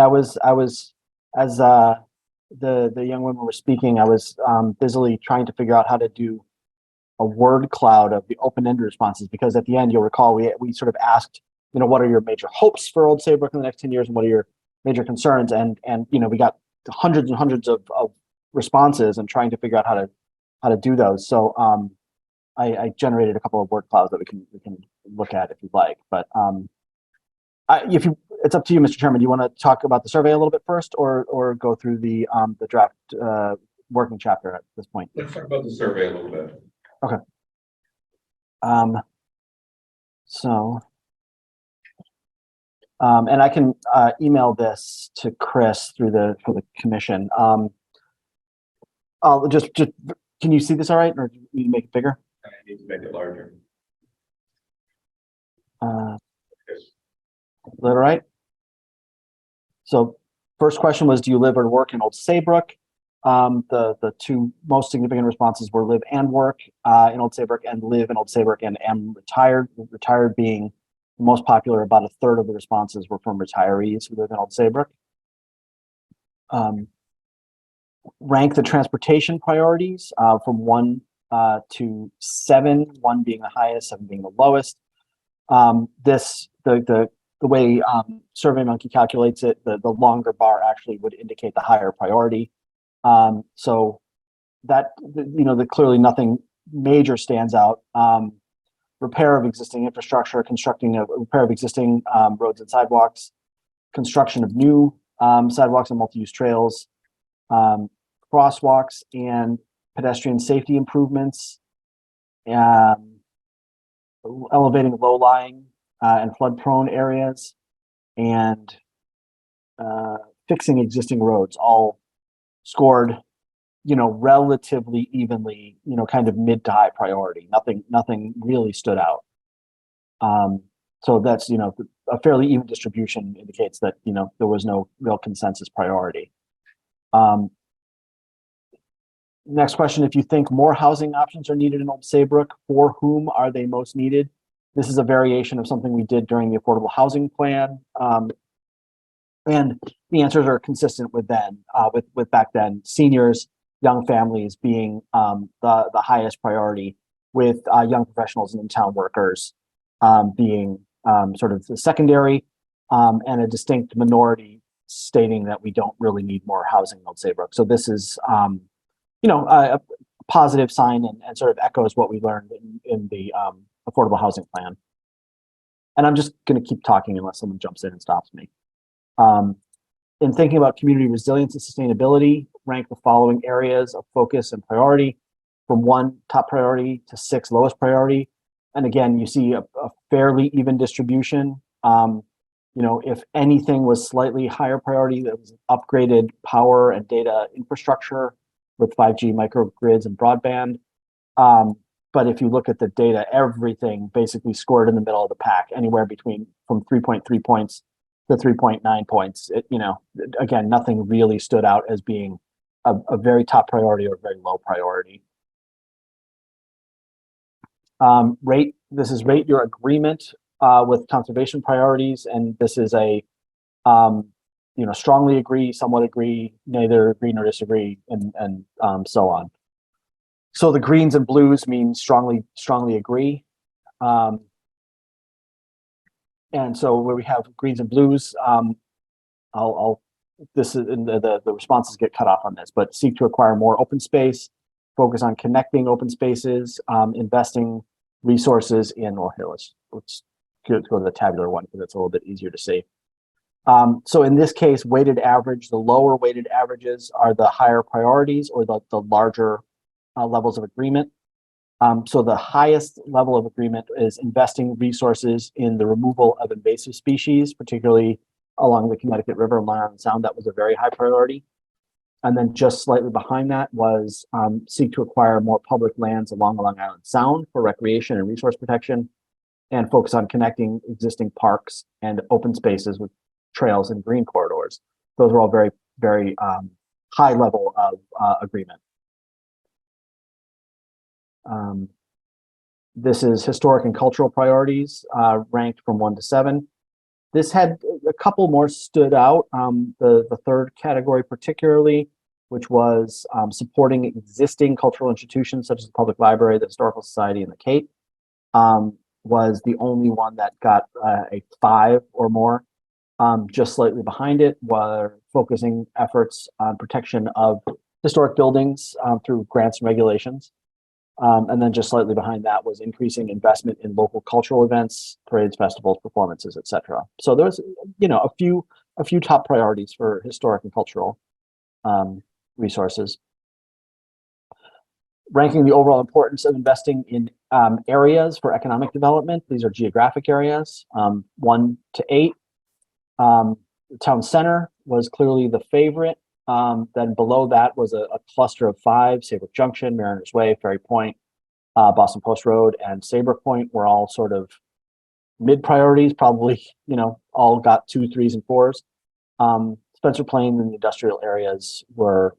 I was as the young women were speaking, I was busily trying to figure out how to do a word cloud of the open-ended responses, because at the end, you'll recall, we sort of asked, what are your major hopes for Old Saybrook in the next 10 years, and what are your major concerns? And we got hundreds and hundreds of responses, and trying to figure out how to do those. So I generated a couple of word clouds that we can look at if you'd like. But it's up to you, Mr. Chairman. Do you want to talk about the survey a little bit first, or go through the draft working chapter at this point? Let's talk about the survey a little bit. Okay. And I can email this to Chris for the commission. I'll just can you see this all right, or do you need to make it bigger? I need to make it larger. Is that all right? So first question was, do you live or work in Old Saybrook? The two most significant responses were live and work in Old Saybrook, and live in Old Saybrook and am retired. Retired being the most popular. About a third of the responses were from retirees who live in Old Saybrook. Rank the transportation priorities from 1 to 7, 1 being the highest, 7 being the lowest. The way SurveyMonkey calculates it, the longer bar actually would indicate the higher priority. So that, clearly nothing major stands out. Repair of existing infrastructure, repair of existing roads and sidewalks, construction of new sidewalks and multi-use trails, crosswalks and pedestrian safety improvements, elevating low-lying and flood-prone areas, and fixing existing roads, all scored, relatively evenly, kind of mid to high priority. Nothing really stood out. So that's, a fairly even distribution indicates that, there was no real consensus priority. Next question, if you think more housing options are needed in Old Saybrook, for whom are they most needed? This is a variation of something we did during the affordable housing plan. And the answers are consistent with with back then. Seniors, young families being the highest priority, with young professionals and in-town workers being sort of the secondary, and a distinct minority stating that we don't really need more housing in Old Saybrook. So this is, a positive sign, and sort of echoes what we learned in the affordable housing plan. And I'm just going to keep talking unless someone jumps in and stops me. In thinking about community resilience and sustainability, rank the following areas of focus and priority from 1 top priority to 6 lowest priority. And again, you see a fairly even distribution. You know, if anything was slightly higher priority, that was upgraded power and data infrastructure with 5G microgrids and broadband. But if you look at the data, everything basically scored in the middle of the pack, anywhere between from 3.3 points to 3.9 points. You know, again, nothing really stood out as being a very top priority or very low priority. Rate your agreement with conservation priorities, and this is a you know, strongly agree, somewhat agree, neither agree nor disagree, and so on. So the greens and blues mean strongly agree. And so where we have greens and blues, this is the responses get cut off on this, but seek to acquire more open space, focus on connecting open spaces, investing resources in, well, here, let's go to the tabular one because it's a little bit easier to see. So in this case, weighted average, the lower weighted averages are the higher priorities or the larger levels of agreement. So the highest level of agreement is investing resources in the removal of invasive species, particularly along the Connecticut River and Long Island Sound. That was a very high priority. And then just slightly behind that was seek to acquire more public lands along the Long Island Sound for recreation and resource protection, and focus on connecting existing parks and open spaces with trails and green corridors. Those are all very, very high level of agreement. This is historic and cultural priorities, ranked from 1 to 7. This had a couple more stood out. The third category particularly, which was supporting existing cultural institutions such as the Public Library, the Historical Society, and the Cape, was the only one that got a 5 or more. Just slightly behind it were focusing efforts on protection of historic buildings through grants and regulations. And then just slightly behind that was increasing investment in local cultural events, parades, festivals, performances, etc. So there's, you know, a few top priorities for historic and cultural resources. Ranking the overall importance of investing in areas for economic development. These are geographic areas, 1 to 8. The town center was clearly the favorite. Then below that was a cluster of 5, Saybrook Junction, Mariners Way, Ferry Point, Boston Post Road, and Saybrook Point were all sort of mid priorities, probably, you know, all got 2, 3s, and 4s. Spencer Plain and the industrial areas were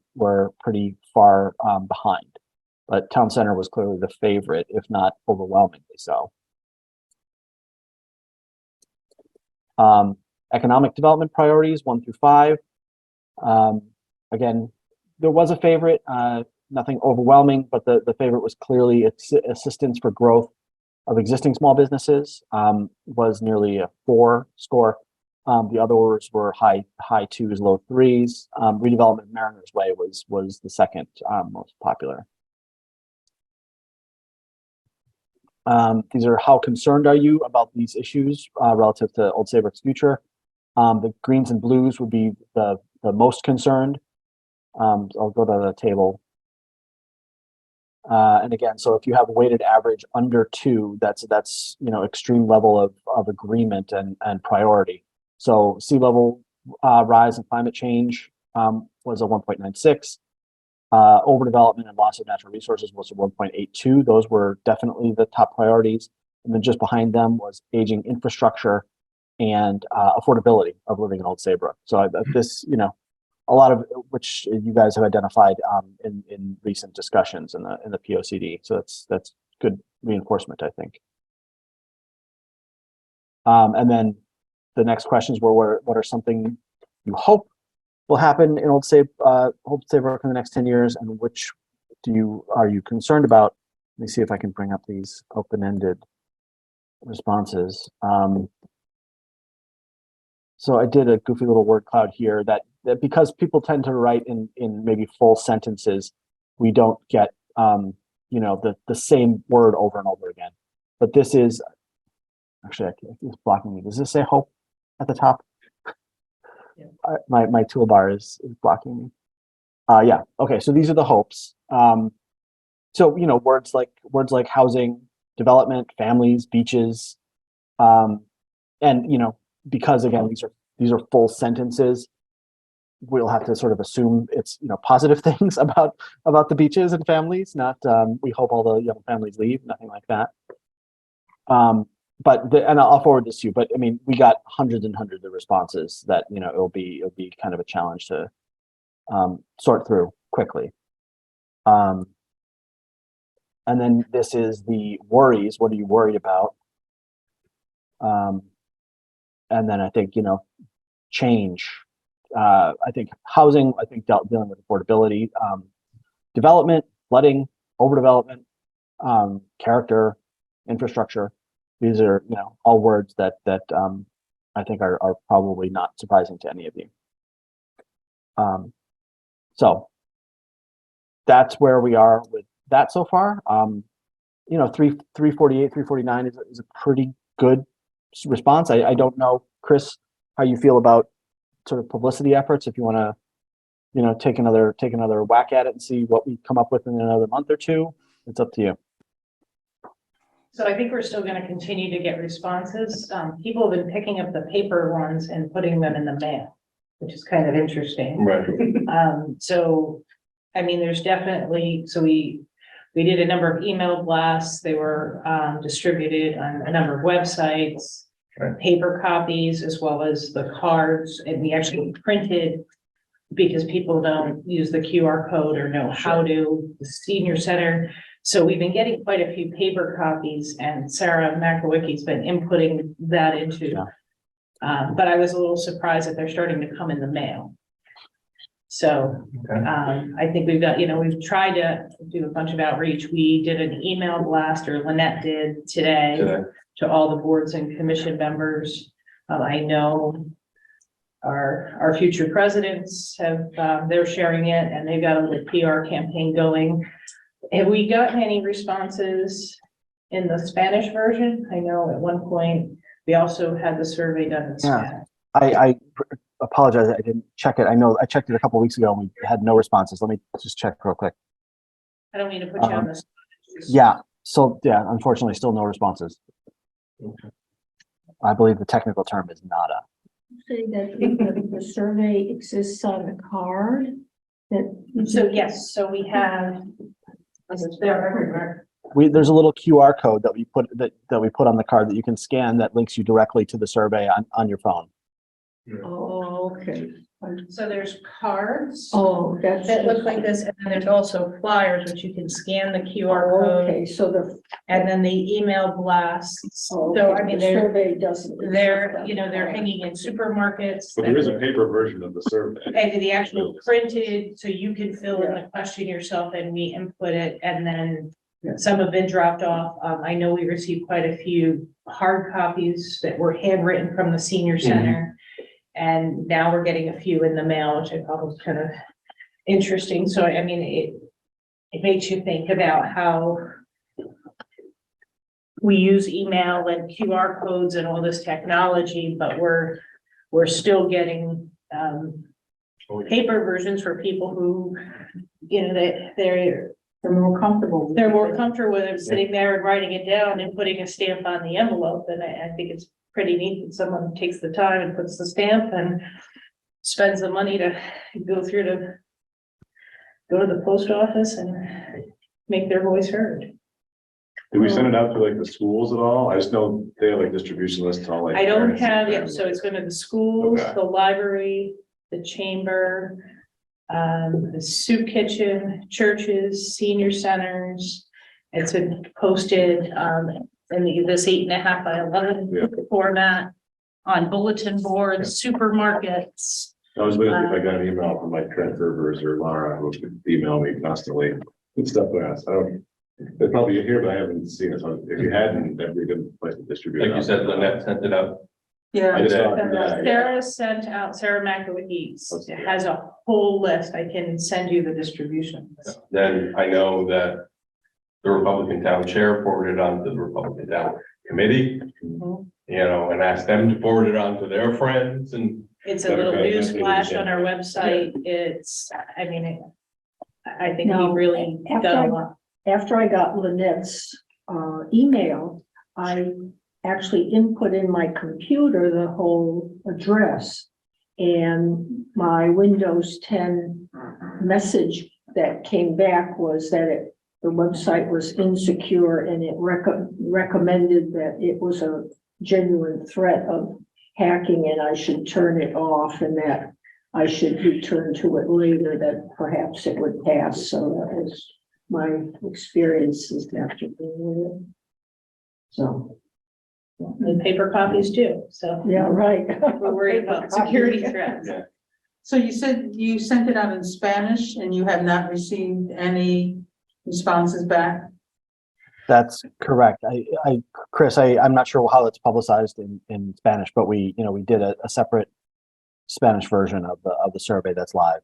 pretty far behind, but town center was clearly the favorite, if not overwhelmingly so. Economic development priorities 1 through 5. Again, there was a favorite, nothing overwhelming, but the favorite was clearly assistance for growth of existing small businesses, was nearly a 4 score. The others were high 2s, low 3s. Redevelopment of Mariners Way was the second most popular. These are how concerned are you about these issues relative to Old Saybrook's future. The greens and blues would be the most concerned. I'll go to the table. And again, so if you have a weighted average under 2, that's you know, extreme level of agreement and priority. So sea level rise and climate change was a 1.96. Overdevelopment and loss of natural resources was a 1.82. Those were definitely the top priorities. And then just behind them was aging infrastructure and affordability of living in Old Saybrook. So this, you know, a lot of which you guys have identified in recent discussions in the POCD. So that's good reinforcement, I think. And then the next questions were, what are something you hope will happen in Old Saybrook in the next 10 years, and which are you concerned about? Let me see if I can bring up these open-ended responses. So I did a goofy little word cloud here that because people tend to write in maybe full sentences, we don't get you know, the same word over and over again. But this is actually, it's blocking me. Does this say hope at the top? Yeah. My toolbar is blocking me. Yeah. Okay. So these are the hopes. So, you know, words like housing, development, families, beaches, And, because again, these are full sentences, we'll have to sort of assume it's, positive things about the beaches and families, not, we hope all the young families leave, nothing like that. And I'll forward this to you, but I mean, we got hundreds and hundreds of responses that, it'll be kind of a challenge to sort through quickly. And then this is the worries. What are you worried about? And then I think, change. I think housing, I think dealing with affordability, development, flooding, overdevelopment, character, infrastructure. These are, all words that I think are probably not surprising to any of you. So that's where we are with that so far. 348, 349 is a pretty good response. I don't know, Chris, how you feel about sort of publicity efforts. If you want to, take another whack at it and see what we come up with in another month or two, it's up to you. So I think we're still going to continue to get responses. People have been picking up the paper ones and putting them in the mail, which is kind of interesting. Right. So, I mean, there's definitely, so we did a number of email blasts. They were distributed on a number of websites, paper copies, as well as the cards. And we actually printed, because people don't use the QR code or know how to, the senior center. So we've been getting quite a few paper copies, and Sarah Makowicki's been inputting that into. But I was a little surprised that they're starting to come in the mail. So I think we've got, we've tried to do a bunch of outreach. We did an email blast, or Lynette did today, to all the boards and commission members. I know our future presidents have, they're sharing it, and they've got a little PR campaign going. Have we gotten any responses in the Spanish version? I know at one point we also had the survey done in Spanish. I apologize, I didn't check it. I know I checked it a couple of weeks ago and we had no responses. Let me just check real quick. I don't mean to put you on this. Yeah, so unfortunately, still no responses. I believe the technical term is nada. Say that the survey exists on a card that. So yes, so we have. They're everywhere. There's a little QR code that we put on the card that you can scan that links you directly to the survey on your phone. Oh, okay. So there's cards Oh, that's. that look like this, and then there's also flyers, which you can scan the QR code, Okay, so and then the email blasts. So I mean, the survey doesn't. they're hanging in supermarkets. But there is a paper version of the survey. And the actual printed, so you can fill in the question yourself and we input it, and then some have been dropped off. I know we received quite a few hard copies that were handwritten from the senior center. And now we're getting a few in the mail, which I thought was kind of interesting. So, I mean, it makes you think about how we use email and QR codes and all this technology, but we're still getting paper versions for people who, they're more comfortable. They're more comfortable with it, sitting there and writing it down and putting a stamp on the envelope. And I think it's pretty neat that someone takes the time and puts the stamp and spends the money to go to the post office and make their voice heard. Did we send it out to like the schools at all? I just know they have like distribution lists to all like. I don't parents and have, families. so it's going to the schools, Okay. the library, the chamber, the soup kitchen, churches, senior centers. It's been posted, in this 8.5 by 11 format on bulletin boards, supermarkets. I was looking if I got an email from like Trent Rivers or Laura, who would email me constantly. Good stuff to ask. They probably here, but I haven't seen it. So if you hadn't, that'd be a good place to distribute. Like you said, Lynette sent it out. I just saw it today. Sarah sent out, Sarah Makowicki has a whole list. I can send you the distribution list. Then I know that the Republican town chair forwarded on to the Republican town committee, and asked them to forward it on to their friends and. It's a little news flash on our website. It's, I mean, I think we Now, really after done a lot. After I got Lynette's email, I actually input in my computer the whole address. And my Windows 10 message that came back was that the website was insecure and it recommended that it was a genuine threat of hacking and I should turn it off and that I should return to it later, that perhaps it would pass. So that was my experiences after being with it. So, And paper copies too, so yeah, right. we're worried about security threats. Yeah. So you said you sent it out in Spanish and you have not received any responses back? That's correct. Chris, I'm not sure how it's publicized in Spanish, but we did a separate Spanish version of the survey that's live.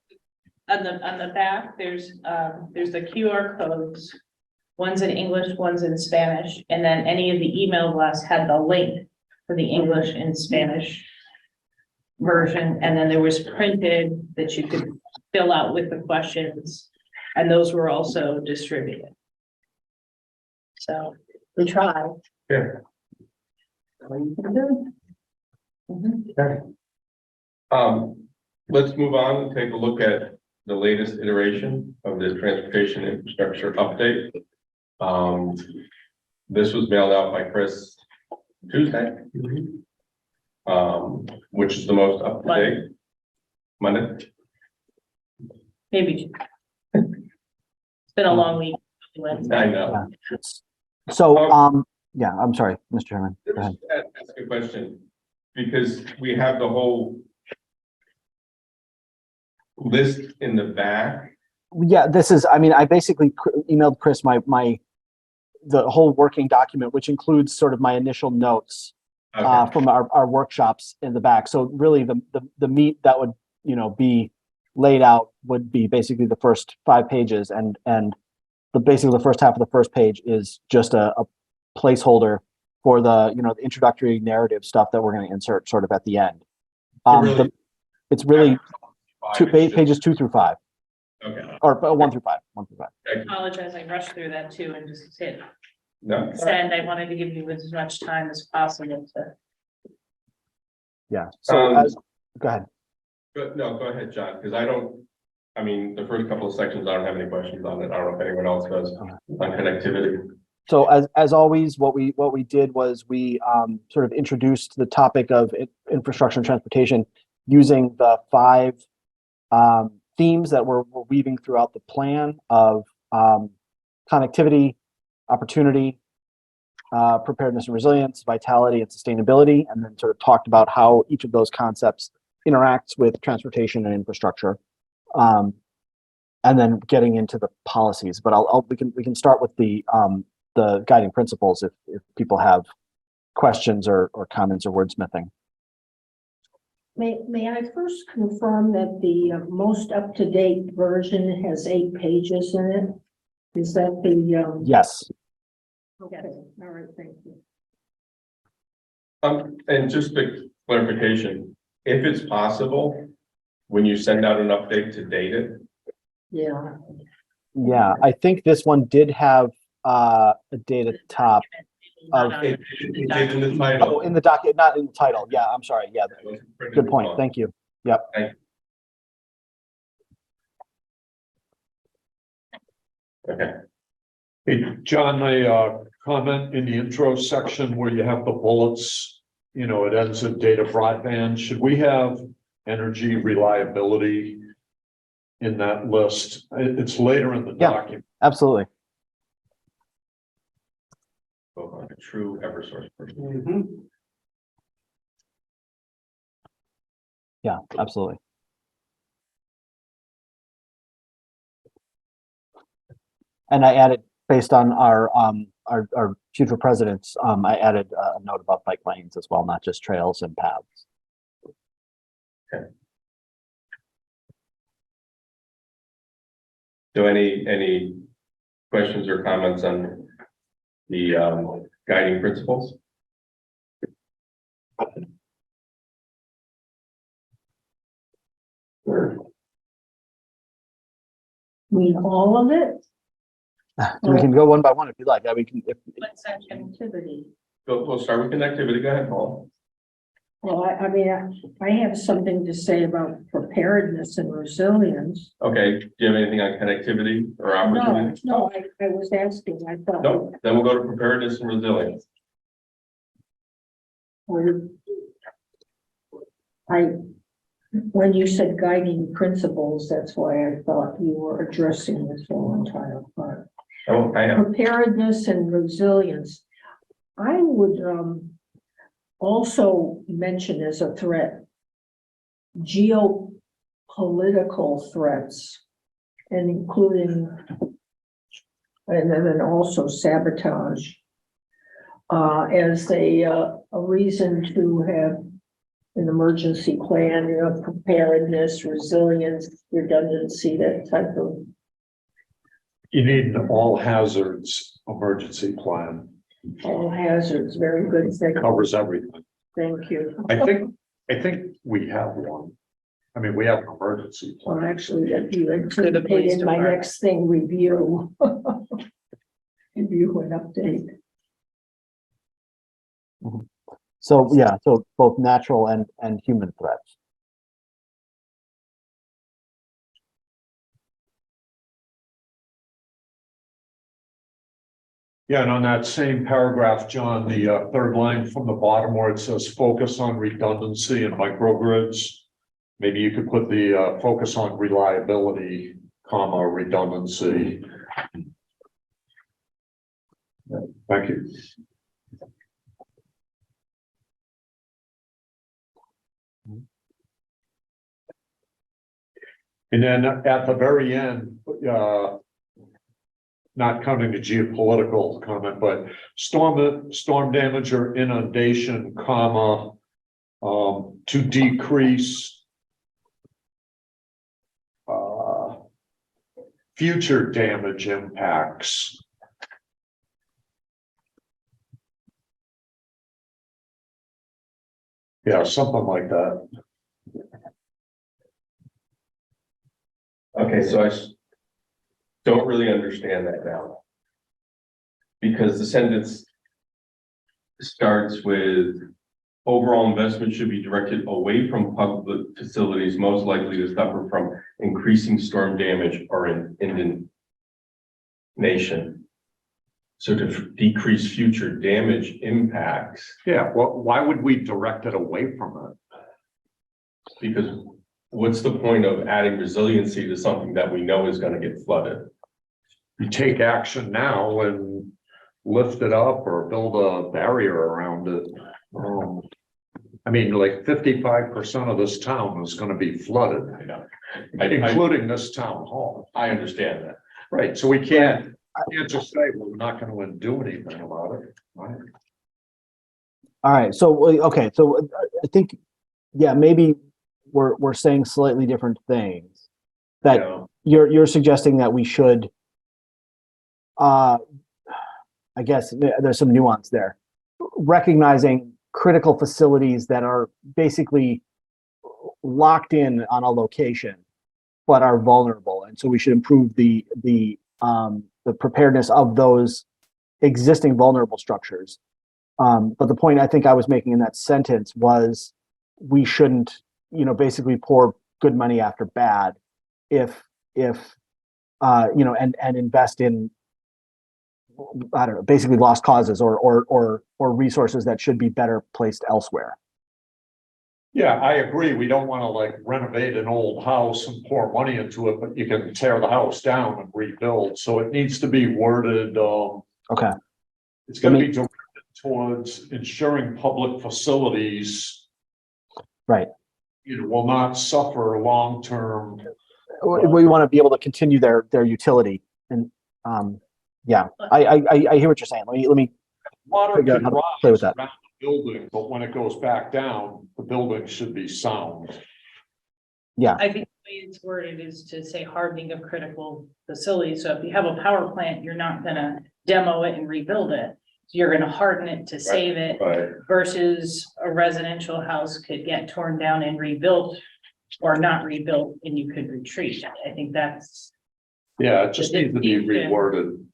On the back, there's the QR codes. One's in English, one's in Spanish, and then any of the email blasts had the link for the English and Spanish version, and then there was printed that you could fill out with the questions, and those were also distributed. So we tried. Yeah. Let's move on and take a look at the latest iteration of the transportation infrastructure update. This was mailed out by Chris Tuesday. Which is the most up to date? Monday? Maybe. It's been a long week. I know. So, yeah, I'm sorry, Mr. Chairman. Go ahead. That's a good question, because we have the whole list in the back. Yeah, I basically emailed Chris the whole working document, which includes sort of my initial notes Okay. from our workshops in the back. So really the meat that would, be laid out would be basically the first 5 pages and basically the first half of the first page is just a placeholder for the introductory narrative stuff that we're going to insert sort of at the end. It's really pages 2 through 5. Okay. Or 1 through 5. I apologize, I rushed through that too and just hit No, send. I wanted to give you as much time as possible to. Yeah. So go ahead. but no, go ahead, John, because the first couple of sections, I don't have any questions on it. I don't know if anyone else does on connectivity. So as always, what we did was we sort of introduced the topic of infrastructure and transportation using the 5 themes that we're weaving throughout the plan of connectivity, opportunity, preparedness and resilience, vitality and sustainability, and then sort of talked about how each of those concepts interacts with transportation and infrastructure, and then getting into the policies. But we can start with the guiding principles if people have questions or comments or wordsmithing. May I first confirm that the most up-to-date version has 8 pages in it? Is that the? Yes. Okay, all right, thank you. And just a clarification, if it's possible, when you send out an update to date it. Yeah. Yeah, I think this one did have a date at the top. It did in the title. Oh, in the docket, not in the title. Yeah, I'm sorry. Yeah, good point. Thank you. Yep. Thank you. Okay. Hey, John, a comment in the intro section where you have the bullets, it ends at data broadband. Should we have energy reliability in that list? It's later in the document. Absolutely. A true Eversource person. Mm-hmm. Yeah, absolutely. And I added, based on our future presidents, I added a note about bike lanes as well, not just trails and paths. Okay. So any questions or comments on the guiding principles? Mean all of it? We can go one by one if you like. What section? Activity. we'll start with connectivity. Go ahead, Paul. Well, I mean, I have something to say about preparedness and resilience. Okay, do you have anything on connectivity or opportunity? No, I was asking, I thought. No, then we'll go to preparedness and resilience. When you said guiding principles, that's why I thought you were addressing this whole entire part. Oh, I am. Preparedness and resilience. I would also mention as a threat geopolitical threats, and including and then also sabotage as a reason to have an emergency plan, you know, preparedness, resilience, redundancy, that type of. You need an all hazards emergency plan. All hazards, very good. Covers everything. Thank you. I think we have one. I mean, we have an emergency plan. Well, actually, that you police anticipated my department. next thing, review. Review and update. So, yeah, so both natural and human threats. Yeah, and on that same paragraph, John, the third line from the bottom where it says focus on redundancy and microgrids. Maybe you could put the focus on reliability, comma, redundancy. Thank you. And then at the very end, not counting the geopolitical comment, but storm damage or inundation, comma, to decrease future damage impacts. Yeah, something like that. Okay, so don't really understand that now. Because the sentence starts with overall investment should be directed away from public facilities most likely to suffer from increasing storm damage or inundation. So to decrease future damage impacts, Yeah, well, why would we direct it away from it? because what's the point of adding resiliency to something that we know is going to get flooded? You take action now and lift it up or build a barrier around it. I mean, like 55% of this town is gonna be flooded, I know. including this town hall. I understand that. Right, so we can't just say, well, we're not gonna do anything about it. Right? All right, so, okay, so I think, yeah, maybe we're saying slightly different things. That you're suggesting that we should, I guess there's some nuance there. Recognizing critical facilities that are basically locked in on a location, but are vulnerable. And so we should improve the preparedness of those existing vulnerable structures. But the point I think I was making in that sentence was we shouldn't, basically pour good money after bad if and invest in, I don't know, basically lost causes or resources that should be better placed elsewhere. Yeah, I agree. We don't want to like renovate an old house and pour money into it, but you can tear the house down and rebuild. So it needs to be worded. Okay. It's going to be directed towards ensuring public facilities. Right. Will not suffer long-term. We want to be able to continue their utility, and yeah, I hear what you're saying. Let me Water figure out can how to play with rise that. around the building, but when it goes back down, the building should be sound. Yeah. I think the way it's worded is to say hardening of critical facilities. So if you have a power plant, you're not gonna demo it and rebuild it. You're gonna harden it to save it Right. versus a residential house could get torn down and rebuilt or not rebuilt and you could retreat. I think that's, Yeah, it just needs to be distinction. reworded.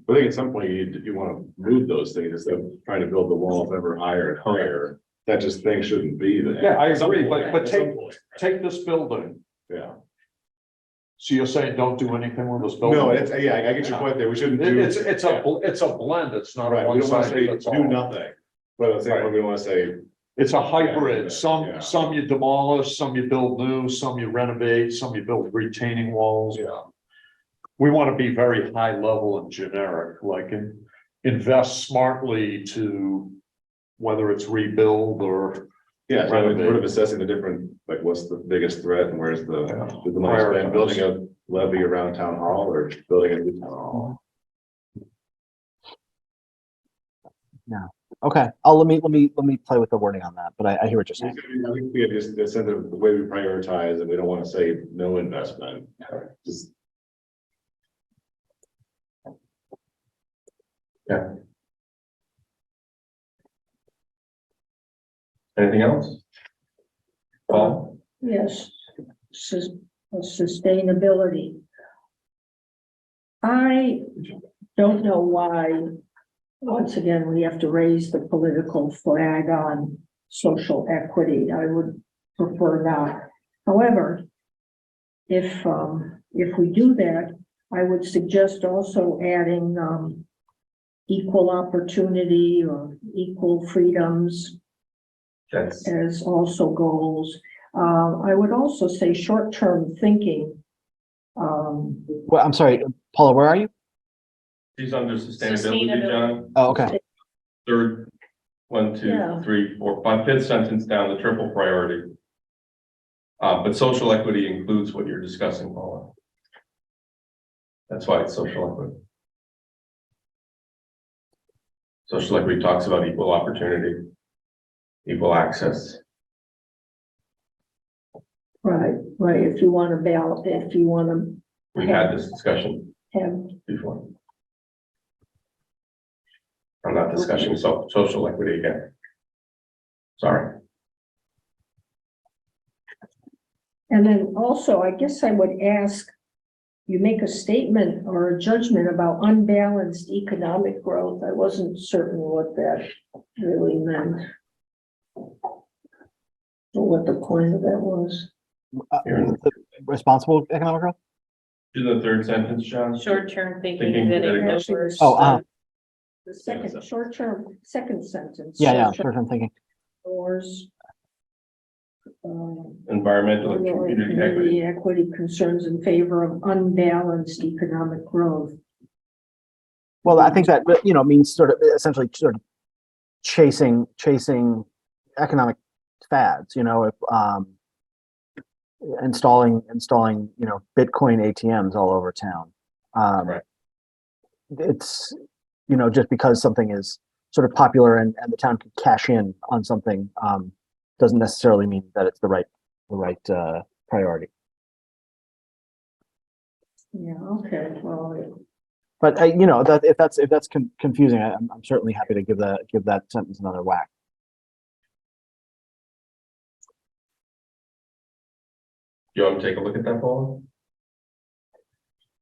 I think at some point you want to move those things instead of trying to build the walls ever higher and higher. That just thing shouldn't be there. Yeah, I At some agree, point, but at some take, point. take this building. Yeah. So you're saying don't do anything with this building? No, it's, yeah, I get your point there. We shouldn't do. It's a blend, it's not a Right, we one don't want to size say fits do all. nothing. But at the same time, we want to say, It's a Yeah. hybrid, some you demolish, some you build new, some you renovate, some you build retaining walls. yeah, We want to be very high level and generic, like invest smartly to whether it's rebuild or. yeah, so it's sort Renovate. of assessing the different, like, what's the biggest threat and where's the money Prioritize. spent, building a levee around town hall or building a new town hall. Okay, let me play with the wording on that, but I hear what you're I saying. think we have just the sense of the way we prioritize and we don't want to say no investment, just. Anything else? Paul? Yes, sustainability. I don't know why, once again, we have to raise the political flag on social equity. I would prefer not. However, if we do that, I would suggest also adding, equal opportunity or equal freedoms That's, as also goals. I would also say short-term thinking. Well, I'm sorry, Paula, where are you? she's under sustainability, John. Oh, okay. Third, one, Yeah. two, three, four, five, fifth sentence down, the triple priority. But social equity includes what you're discussing, Paula. That's why it's social equity. Social equity talks about equal opportunity, equal access. Right, right. If you want to balance, if you want We've had this discussion to have, before. I'm not discussing social equity again. Sorry. and then also, I guess I would ask, you make a statement or a judgment about unbalanced economic growth. I wasn't certain what that really meant. Or what the point of that was. The responsible economic growth? To the third sentence, John. Short-term Thinking thinking that that it goes- ignores. Oh, The second, short-term, second sentence. yeah, short-term sure, I'm thinking. ignores, Environmental and community equity. community equity concerns in favor of unbalanced economic growth. Well, I think that, means sort of essentially sort of chasing economic fads, if, installing, Bitcoin ATMs all over town. Right. It's, just because something is sort of popular and the town can cash in on something, doesn't necessarily mean that it's the right priority. Yeah, okay, well, But that if that's confusing, I'm certainly happy to give that sentence another whack. Do you want to take a look at that, Paul?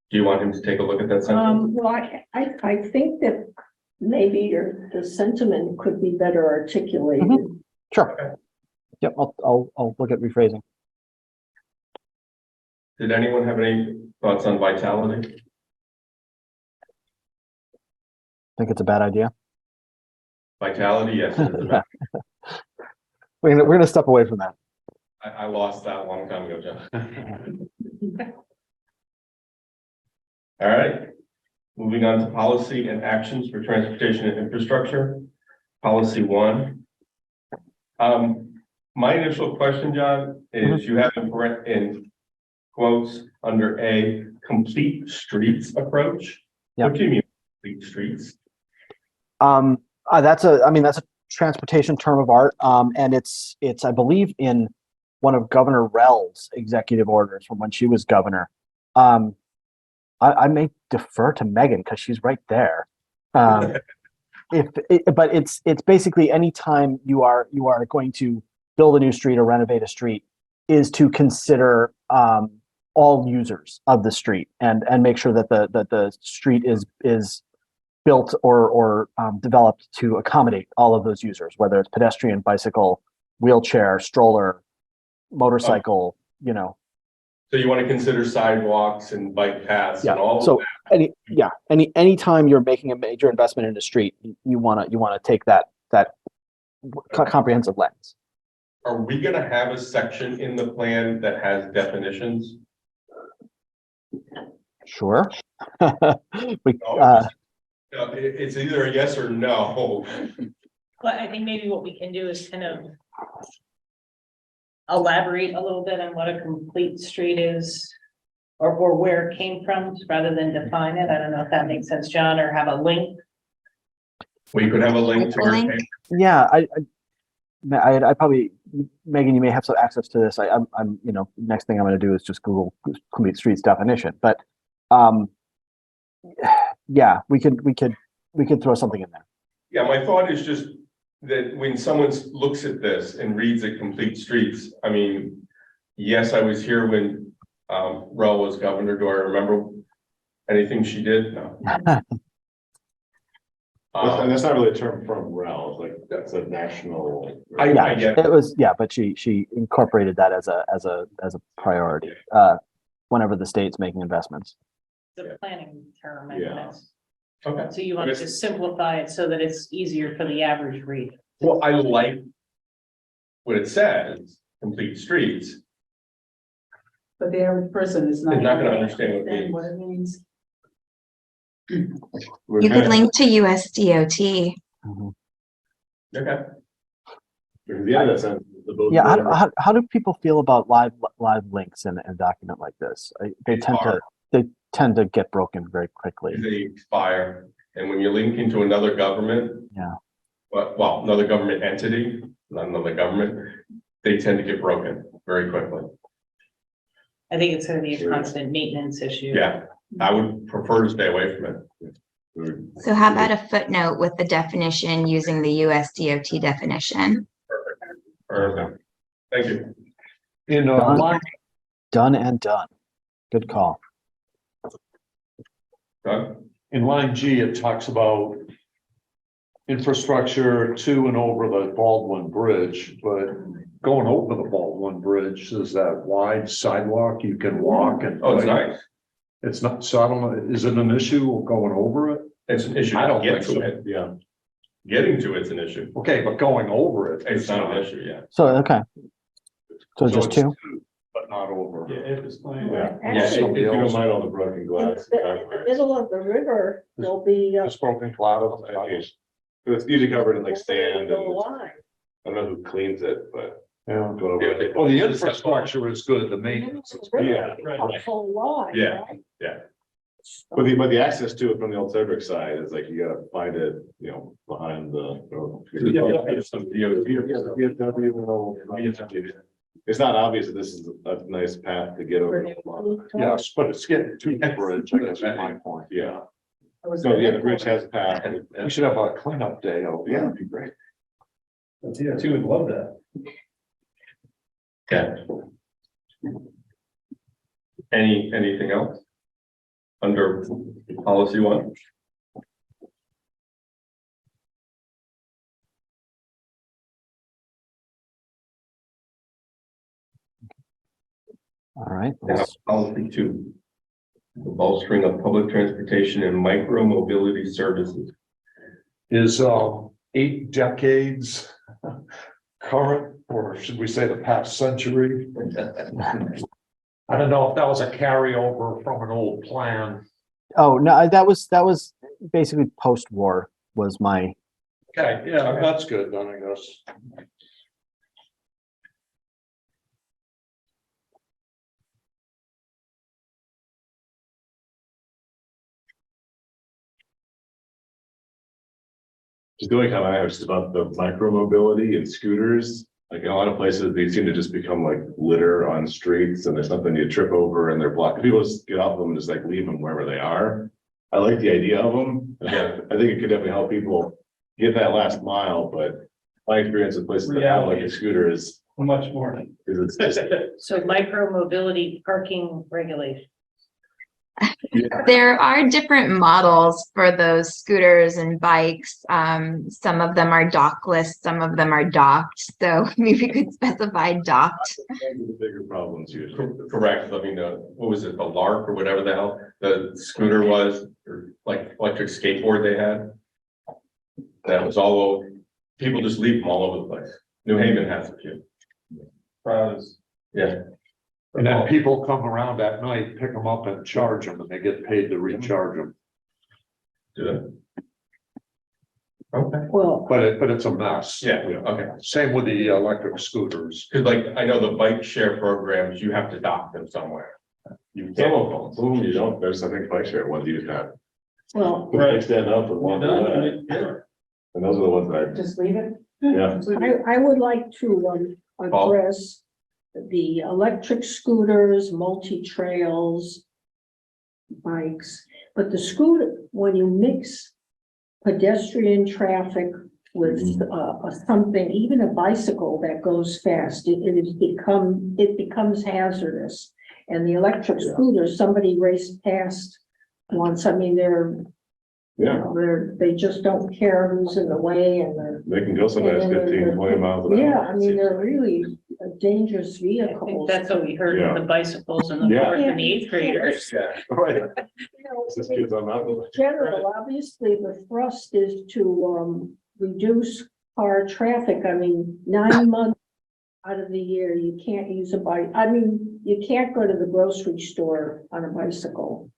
Do you want him to take a look at that sentence? well, I think that maybe the sentiment could be better articulated. Sure. Yep, I'll look at rephrasing. Did anyone have any thoughts on vitality? Think it's a bad idea. Vitality, yes. It is about- We're gonna step away from that. I lost that a long time ago, John. All right. Moving on to policy and actions for transportation and infrastructure. Policy 1. My initial question, John, is you have in quotes under a complete streets approach. Yep. What do you mean complete streets? That's a transportation term of art. And it's I believe in one of Governor Rell's executive orders from when she was governor. I may defer to Megan because she's right there. But it's basically anytime you are going to build a new street or renovate a street is to consider all users of the street and make sure that the street is built or developed to accommodate all of those users, whether it's pedestrian, bicycle, wheelchair, stroller, motorcycle, you know. So you want to consider sidewalks and bike paths Yeah, and all of so that? anytime you're making a major investment in a street, you want to take that comprehensive lens. Are we gonna have a section in the plan that has definitions? Sure. We, It's either a yes or no. But I think maybe what we can do is kind of elaborate a little bit on what a complete street is or where it came from, rather than define it. I don't know if that makes sense, John, or have a link. We could have a link to Link. where. yeah, I probably, Megan, you may have some access to this. I'm, you know, next thing I'm going to do is just Google complete streets definition, but, yeah, we could throw something in there. Yeah, my thought is just that when someone looks at this and reads a complete streets, I mean, yes, I was here when Rel was governor. Do I remember anything she did? No. And that's not really a term from REL, it's like, that's a national. I Yeah, get it was, yeah, but she incorporated that as a priority, whenever the state's making investments. The planning term. I Yeah. guess. Okay. So you want to just simplify it so that it's easier for the average reader. Well, I like what it says, complete streets. But the average person is not. They're not gonna understand what it means. You could link to USDOT. Mhm. Okay. Yeah, that's the both. Yeah, how do people feel about live links in a document like this? They tend to get broken very quickly. They expire, and when you link into another government. Yeah. Well, another government entity, not another government, they tend to get broken very quickly. I think it's going to be a constant maintenance issue. Yeah, I would prefer to stay away from it. So how about a footnote with the definition using the USDOT definition? Perfect. Thank you. In Done and done. Good call. Done? in line G, it talks about infrastructure to and over the Baldwin Bridge, but going over the Baldwin Bridge is that wide sidewalk you can walk and. Oh, it's nice. It's not, so I don't know, is it an issue going over it? It's an issue. I don't to get think to so. it. Yeah. Getting to it's an issue. Okay, but going over it. It's not an issue, yeah. So, okay. So just it's two? But not over. Yeah, if it's playing. Yeah. Yeah, If you don't mind all the broken glass. The middle of the river, there'll be. Just broken cloud of It's usually covered in like sand The and line. I don't know who cleans it, but. Yeah. Go over. Well, the infrastructure is good, the maintenance is bad. Yeah, A whole line. Yeah. right? Yeah. But the access to it from the old Saybrook side is like, you gotta find it, you know, behind the. It's not obvious that this is a nice path to get over. Yes, but it's getting to the bridge, I guess is my point. Yeah, so yeah, the bridge has a path. We should have a cleanup day. Yeah. That'd be great. Yeah, two would love that. Okay. Anything else? Under policy one? All right. Now, policy two. The bolstering of public transportation and micro mobility services. Is 8 decades current, or should we say the past century? I don't know if that was a carryover from an old plan. Oh, no, that was basically post-war was my, Okay, yeah, that's good, then I guess. Just the only comment I have is about the micro mobility and scooters. Like in a lot of places, they seem to just become like litter on streets and there's something you trip over and they're blocked. People just get off them and just like leave them wherever they are. I like the idea of them. Yeah, I think it could definitely help people get that last mile, but my experience with places that have like a scooter is Much more. it's just, So micro mobility parking regulation. There are different models for those scooters and bikes. Some of them are dockless, some of them are docked. So maybe we could specify docked. The bigger problems usually. Correct. I mean, what was it, the Lark or whatever the hell the scooter was, or like electric skateboard they had? That was all over. People just leave them all over the place. New Haven has a few. Yeah. And then people come around at night, pick them up and charge them, and they get paid to recharge them. Do that. Okay. Well, But it's a mess. Yeah, okay. Same with the electric scooters. Cause like, I know the bike share programs, you have to dock them somewhere. You Some can't. of them, you don't, there's, I think, bike share ones use that. well, They stand up with one. And those are the ones that, Just leave it? yeah. I would like to, address the electric scooters, multi-trails, bikes, but the scooter, when you mix pedestrian traffic with, something, even a bicycle that goes fast, it becomes hazardous. And the electric scooters, somebody raced past once, I mean, Yeah, they just don't care who's in the way and they're. they can go sometimes and they're- 15, 20 miles an hour. Yeah, I mean, they're really dangerous I think vehicles. that's what we heard with the bicycles and the Yeah. fourth and the eighth graders. Yeah, right. You know, It's just kids on mountain in bikes. general, obviously, the thrust is to, reduce car traffic. I mean, 9 months out of the year, you can't use a bike. I mean, you can't go to the grocery store on a bicycle.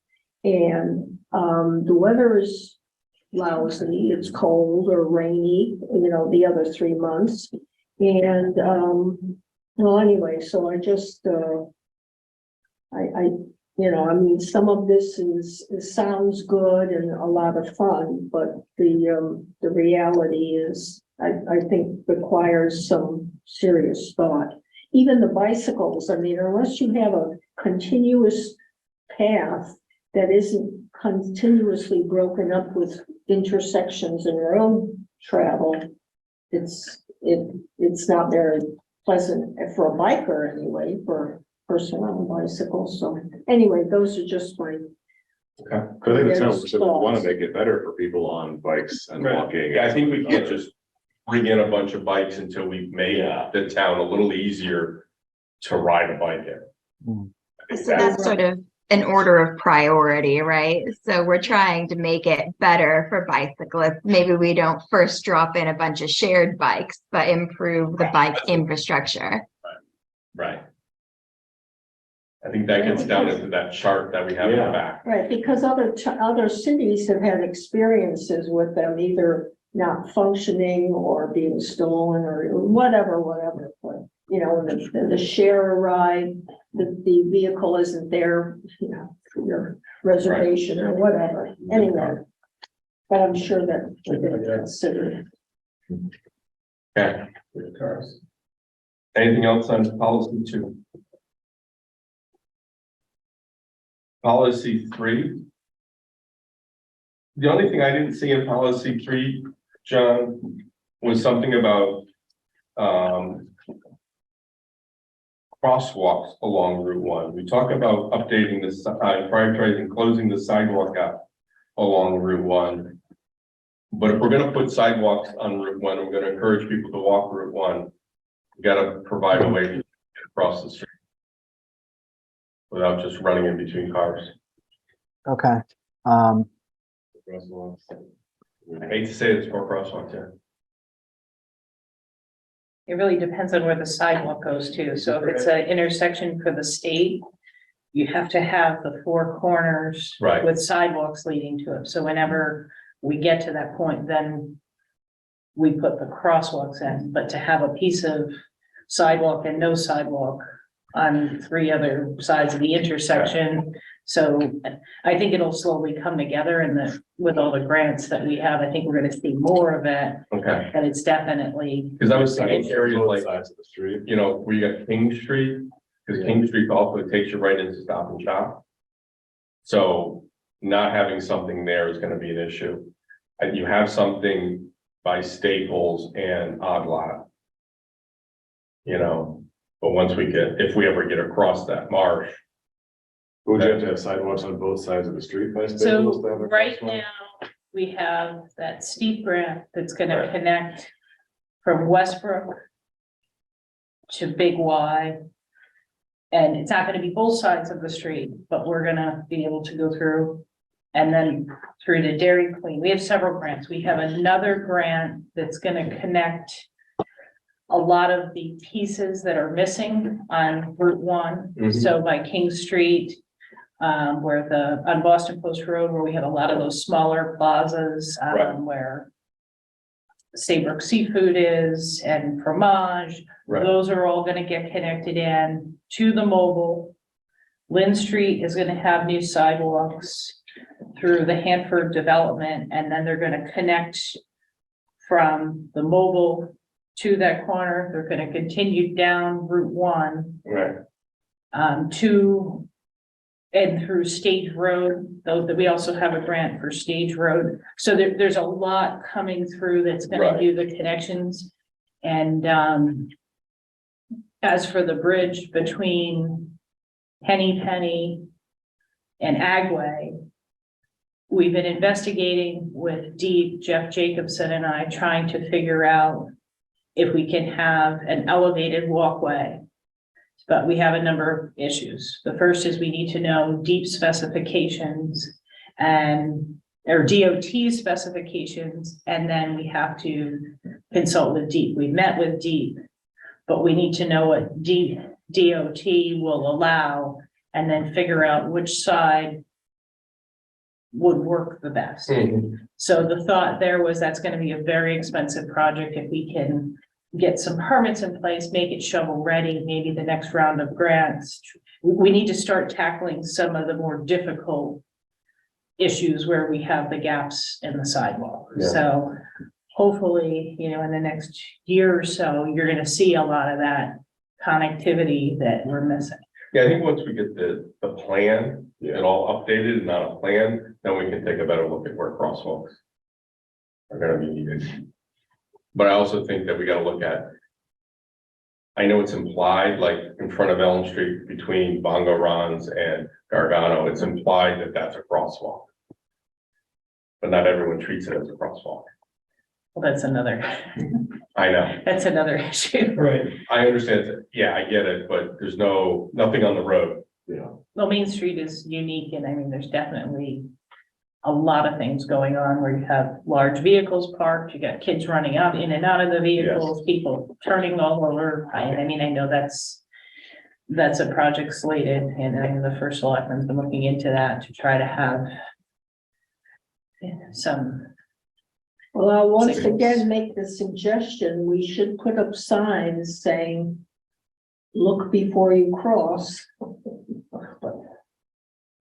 And, the weather is lousy, it's cold or rainy, the other 3 months. And, well, anyway, so I just, I mean, some of this sounds good and a lot of fun, but the reality is, I think requires some serious thought. Even the bicycles, I mean, unless you have a continuous path that isn't continuously broken up with intersections and road travel, it's not very pleasant for a biker anyway, for a person on a bicycle. So anyway, those are just my. Okay. I think it's kind of, we want to make it better for people on bikes and walking. Yeah, I think we can't just bring in a bunch of bikes until we've made the town a little easier to ride a bike in. I think So that's sort of an order of priority, right? So we're trying to make it better for bicyclists. Maybe we don't first drop in a bunch of shared bikes, but improve the bike infrastructure. Right. I think that gets down into that chart that we have in the back. Right, because other cities have had experiences with them either not functioning or being stolen or whatever, but the share a ride, the vehicle isn't there, for your reservation or whatever, anyway. But I'm sure that we're gonna consider. Okay. With cars. Anything else on policy 2? Policy 3. The only thing I didn't see in policy 3, John, was something about crosswalks along Route 1. We talk about updating the prioritizing closing the sidewalk out along Route 1. But if we're going to put sidewalks on Route 1, we're going to encourage people to walk Route 1. We got to provide a way to get across the street without just running in between cars. Okay. I hate to say it's for crosswalks, yeah. It really depends on where the sidewalk goes to. So if it's an intersection for the state, you have to have the 4 corners Right. with sidewalks leading to it. So whenever we get to that point, then we put the crosswalks in. But to have a piece of sidewalk and no sidewalk on 3 other sides of the intersection. So I think it'll slowly come together with all the grants that we have, I think we're gonna see more of that. Okay. And it's definitely, Because I was thinking areas Both like, sides of the street. where you got King Street, because King Street also takes you right into Stop and Shop. So not having something there is gonna be an issue. And you have something by Staples and Odd Lot. But once if we ever get across that marsh, Would you have to have sidewalks on both sides of the street by Staples So to have a right crosswalk? now, we have that steep grant that's gonna Right. connect from Westbrook to Big Y. And it's not gonna be both sides of the street, but we're gonna be able to go through and then through to Dairy Queen. We have several grants. We have another grant that's gonna connect a lot of the pieces that are missing on Route 1. Mhm. So by King Street, on Boston Post Road, where we have a lot of those smaller plazas, Right. where Saybrook Seafood is and Fromage. Right. Those are all gonna get connected in to the mobile. Lynn Street is gonna have new sidewalks through the Hanford development, and then they're gonna connect from the mobile to that corner. They're gonna continue down Route 1 Right. to and through Stage Road, though that we also have a grant for Stage Road. So there's a lot coming through that's gonna Right. do the connections. And as for the bridge between Henny Penny and Agway, we've been investigating with Deep, Jeff Jacobson and I, trying to figure out if we can have an elevated walkway. But we have a number of issues. The first is we need to know deep specifications or DOT specifications, and then we have to consult with Deep. We met with Deep, but we need to know what DOT will allow, and then figure out which side would work the best. Mhm. So the thought there was that's gonna be a very expensive project. If we can get some permits in place, make it shovel ready, maybe the next round of grants. We need to start tackling some of the more difficult issues where we have the gaps in the sidewalk. Yeah. So hopefully, in the next year or so, you're gonna see a lot of that connectivity that we're missing. Yeah, I think once we get the plan, it all updated and on a plan, then we can take a better look at where crosswalks are gonna be needed. But I also think that we gotta look at, I know it's implied, like in front of Elm Street between Bongo Ron's and Gargano, it's implied that that's a crosswalk. But not everyone treats it as a crosswalk. Well, that's another issue. Right. I understand that, yeah, I get it, but there's nothing on the road. Yeah. Well, Main Street is unique, and I mean, there's definitely a lot of things going on where you have large vehicles parked, you got kids running out in and out of the vehicles, people turning all over. I mean, I know that's a project slated, and I mean, the first selectman's been looking into that to try to have some. Well, I'll once Signals. again make the suggestion, we should put up signs saying, look before you cross.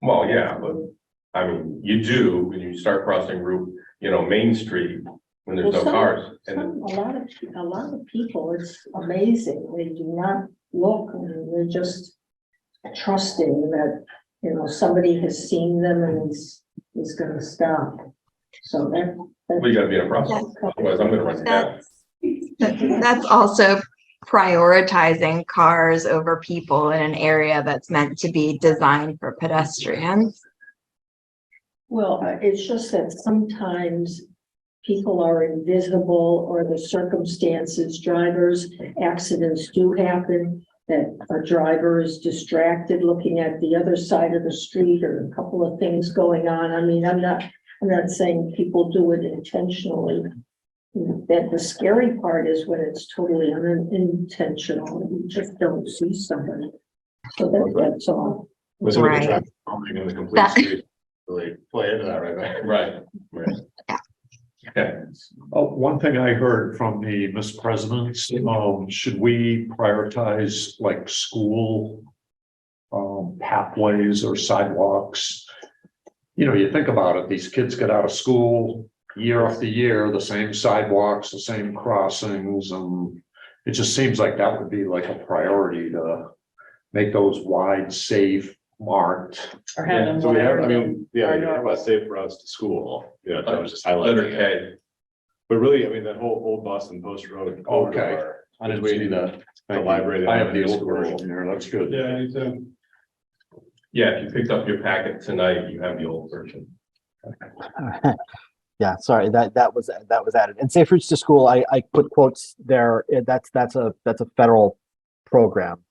Well, yeah, but I mean, you do when you start crossing Route, Main Street, when there's no Well, cars. And A lot of people, it's amazing, they do not look, and they're just trusting that, somebody has seen them and is gonna stop. So we gotta be in a process, otherwise I'm gonna run you down. That's also prioritizing cars over people in an area that's meant to be designed for pedestrians. Well, it's just that sometimes people are invisible, or the circumstances, accidents do happen, that a driver is distracted looking at the other side of the street, or a couple of things going on. I mean, I'm not saying people do it intentionally. That the scary part is when it's totally unintentional, you just don't see somebody. So that's all. Was it with the Right. traffic calming and the complete That- street? Really play into that right there. Right. Okay, One thing I heard from the Miss Presidents, should we prioritize like school pathways or sidewalks? You think about it, these kids get out of school year after year, the same sidewalks, the same crossings, and it just seems like that would be like a priority to make those wide, safe, marked. Or have them So we have, wired. we have about safe routes to school, that was just letter highlighting it. K. But really, that whole Old Boston Post Road. corridor, I didn't we see need that. the library. I have the elementary old school. version here, that's good. Yeah, it's Yeah, if you picked up your packet tonight, you have the old version. Yeah, sorry, that was added. And Safe Routes to School, I put quotes there. That's a federal program,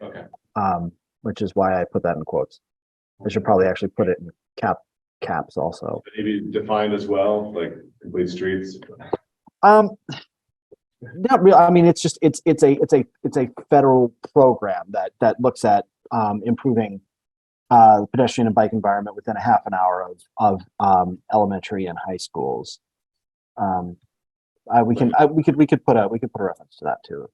Okay. which is why I put that in quotes. I should probably actually put it in caps also. Maybe defined as well, like complete streets. Not real. I mean, it's just it's a federal program that looks at improving pedestrian and bike environment within a half an hour of elementary and high schools. We could put a reference to that too.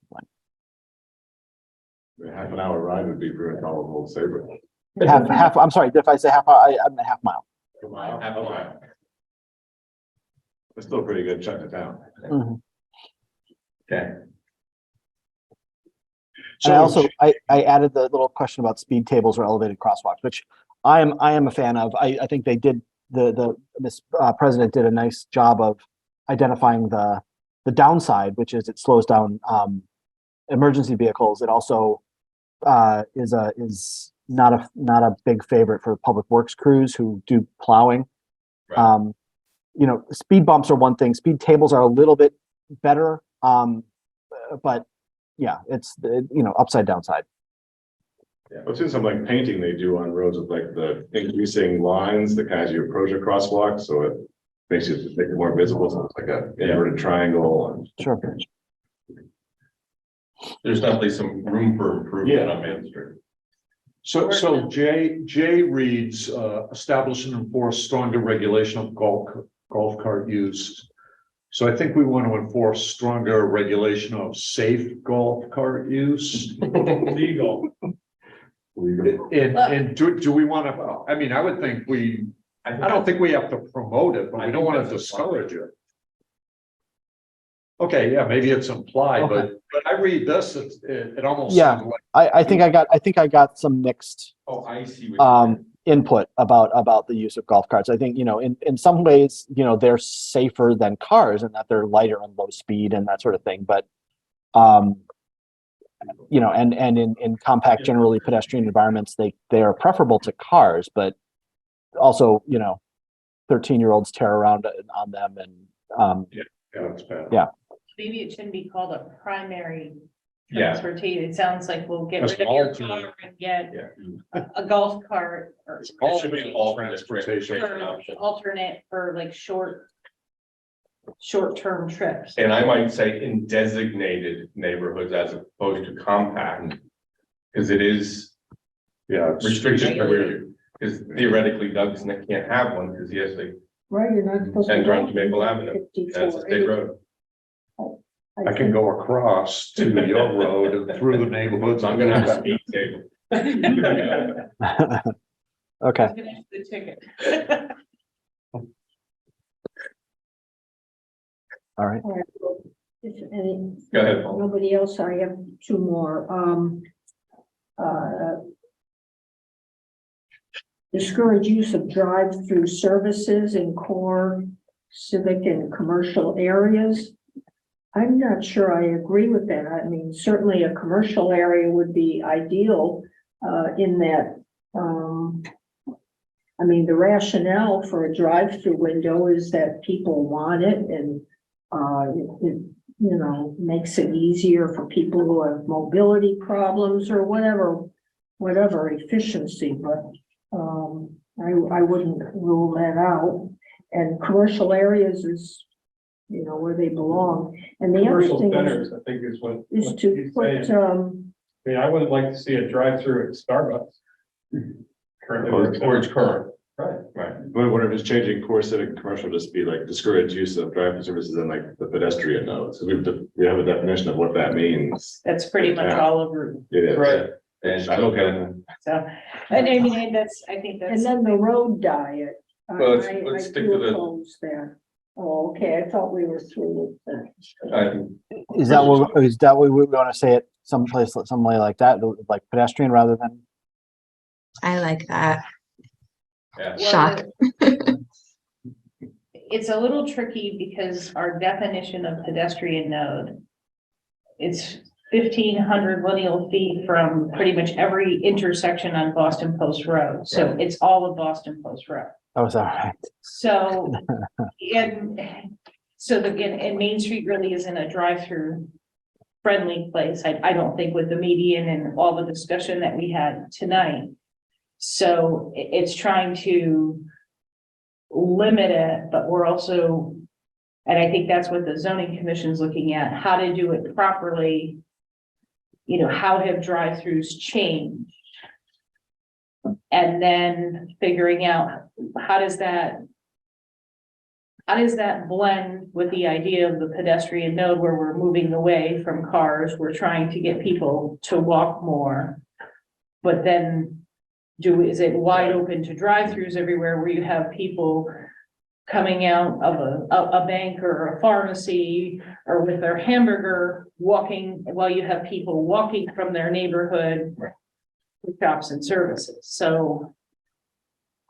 A half an hour ride would be pretty tolerable, Saybrook. Half. I'm sorry. If I say half hour, I'm a half mile. Half a mile. It's still a pretty good chunk of town. Mhm. Okay. And I also I added the little question about speed tables or elevated crosswalks, which I am a fan of. I think they did Miss President did a nice job of identifying the downside, which is it slows down emergency vehicles. It also is not a big favorite for public works crews who do plowing. Right. You know, speed bumps are one thing. Speed tables are a little bit better, but yeah, it's upside downside. Yeah, I've seen some like painting they do on roads with like the increasing lines that kind of you approach a crosswalk, so it makes it more visible. So it's like a inverted triangle. And Sure. There's definitely some room for improvement on Main Street. So J reads, establish and enforce stronger regulation of golf cart use. So I think we want to enforce stronger regulation of safe golf cart use. Legal. And do we want to, I mean, I would think I don't think we have to promote it, but we don't want to discourage it. Okay, yeah, maybe it's implied, but I read this, it almost sounds like. I think I got some mixed Oh, I see. What you're saying. input about the use of golf carts. I think, in some ways, they're safer than cars in that they're lighter and low speed and that sort of thing. But, and in compact, generally pedestrian environments, they are preferable to cars, but also, 13-year-olds tear around on them and, Yeah, that's bad. Yeah. Maybe it shouldn't be called a primary Yeah. transportation. It sounds like we'll get That's rid of your alternate. car and get Yeah. a golf cart or It should be an alternate Transportation. transportation option. alternate for like short-term trips. And I might say in designated neighborhoods as opposed to compact. Because it is restricted to where you, because theoretically Doug's can't have one because he has to Right, you're not supposed to. enter go onto Maple Avenue. That's a state road. I can go across to your road and through the neighborhoods. I'm gonna have a speed table. okay. Finish the ticket. All right. All right, well, if any, Go ahead, Paul. nobody else, I have two more. Discourage use of drive-through services in core civic and commercial areas. I'm not sure I agree with that. I mean, certainly a commercial area would be ideal in that, I mean, the rationale for a drive-through window is that people want it and it makes it easier for people who have mobility problems or whatever efficiency, but I wouldn't rule that out. And commercial areas is, where they belong. And the other Commercial thing centers, I think is what. is to he's put, saying. I mean, I wouldn't like to see a drive-through at Starbucks. Currently, Or it's current. right. But what if it's changing core civic and commercial, just be like discourage use of drive-through services and like the pedestrian nodes? So we have a definition of what that means. That's pretty much all over. It is. Right. And I'm okay. So, and I mean, I think and that's, then the road diet. Well, let's stick do to the- oppose that. Oh, okay, I thought we were through with that. I think Is that what we want to say it someplace, some way like that, like pedestrian rather than? I like that. Yeah. Shock. it's a little tricky because our definition of pedestrian node, it's 1,500 lineal feet from pretty much every intersection on Boston Post Road. So it's all of Boston Post Road. Oh, is that right? So, and Main Street really isn't a drive-through friendly place. I don't think with the median and all the discussion that we had tonight. So it's trying to limit it, but we're also, and I think that's what the zoning commission is looking at, how to do it properly. You know, how have drive-throughs changed? And then figuring out how does that blend with the idea of the pedestrian node where we're moving away from cars, we're trying to get people to walk more. But then is it wide open to drive-throughs everywhere where you have people coming out of a bank or a pharmacy or with their hamburger walking while you have people walking from their neighborhood to shops and services. So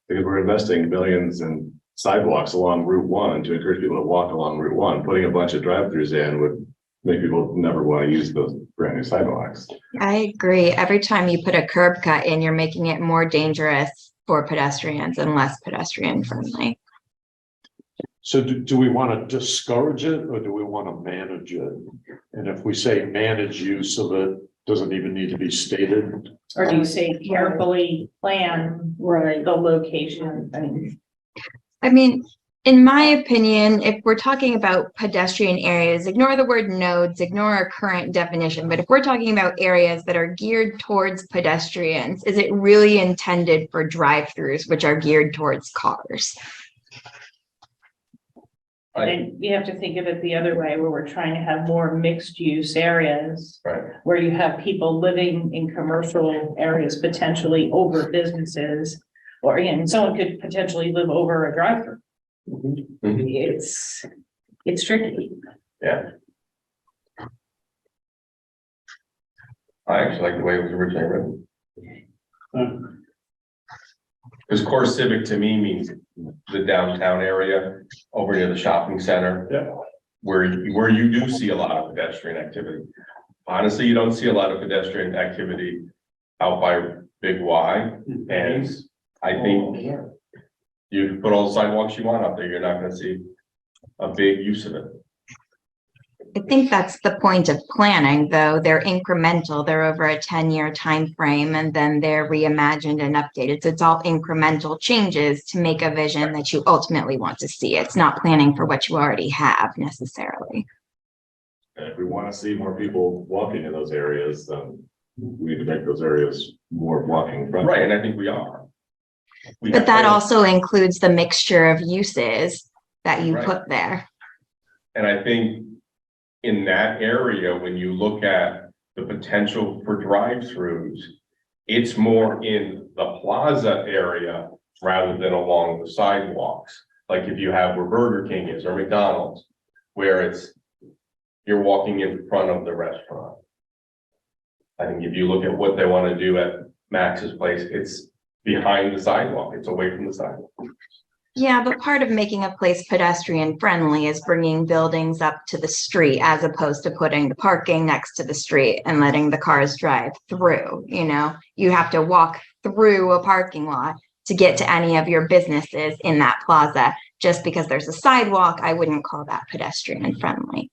Because we're investing billions in sidewalks along Route 1 to encourage people to walk along Route 1. Putting a bunch of drive-throughs in would make people never want to use those brand new sidewalks. I agree. Every time you put a curb cut in, you're making it more dangerous for pedestrians and less pedestrian friendly. So do we want to discourage it or do we want to manage it? And if we say manage use of it, doesn't even need to be stated. or do you say carefully plan Right. the location? I mean, in my opinion, if we're talking about pedestrian areas, ignore the word nodes, ignore our current definition. But if we're talking about areas that are geared towards pedestrians, is it really intended for drive-throughs, which are geared towards cars? And then you have to think of it the other way, where we're trying to have more mixed use areas. Right. Where you have people living in commercial areas potentially over businesses. Or again, someone could potentially live over a drive-through. It's tricky. Yeah. I actually like the way it was originally written. Because core civic to me means the downtown area over near the shopping center. Yeah. Where you do see a lot of pedestrian activity. Honestly, you don't see a lot of pedestrian activity out by Big Y. And I think you can put all the sidewalks you want up there, you're not gonna see a big use of it. I think that's the point of planning, though. They're incremental. They're over a 10-year time frame, and then they're reimagined and updated. So it's all incremental changes to make a vision that you ultimately want to see. It's not planning for what you already have necessarily. And if we want to see more people walking in those areas, then we need to make those areas more walking friendly. Right, and I think we are. But that also includes the mixture of uses that you Right. put there. And I think in that area, when you look at the potential for drive-throughs, it's more in the plaza area rather than along the sidewalks. Like if you have where Burger King is or McDonald's, where you're walking in front of the restaurant. I think if you look at what they want to do at Max's place, it's behind the sidewalk, it's away from the sidewalk. Yeah, but part of making a place pedestrian friendly is bringing buildings up to the street as opposed to putting the parking next to the street and letting the cars drive through. You know, you have to walk through a parking lot to get to any of your businesses in that plaza. Just because there's a sidewalk, I wouldn't call that pedestrian friendly.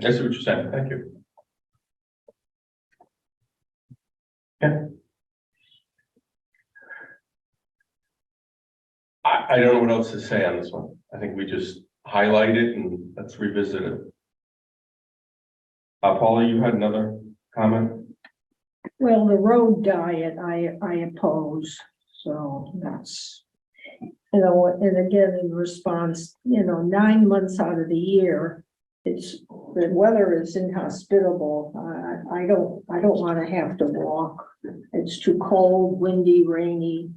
I see what you're saying, thank you. Yeah. I don't know what else to say on this one. I think we just highlight it and let's revisit it. Paula, you had another comment? Well, the road diet, I oppose, so that's, and again, in response, 9 months out of the year, the weather is inhospitable. I don't want to have to walk. It's too cold, windy, rainy,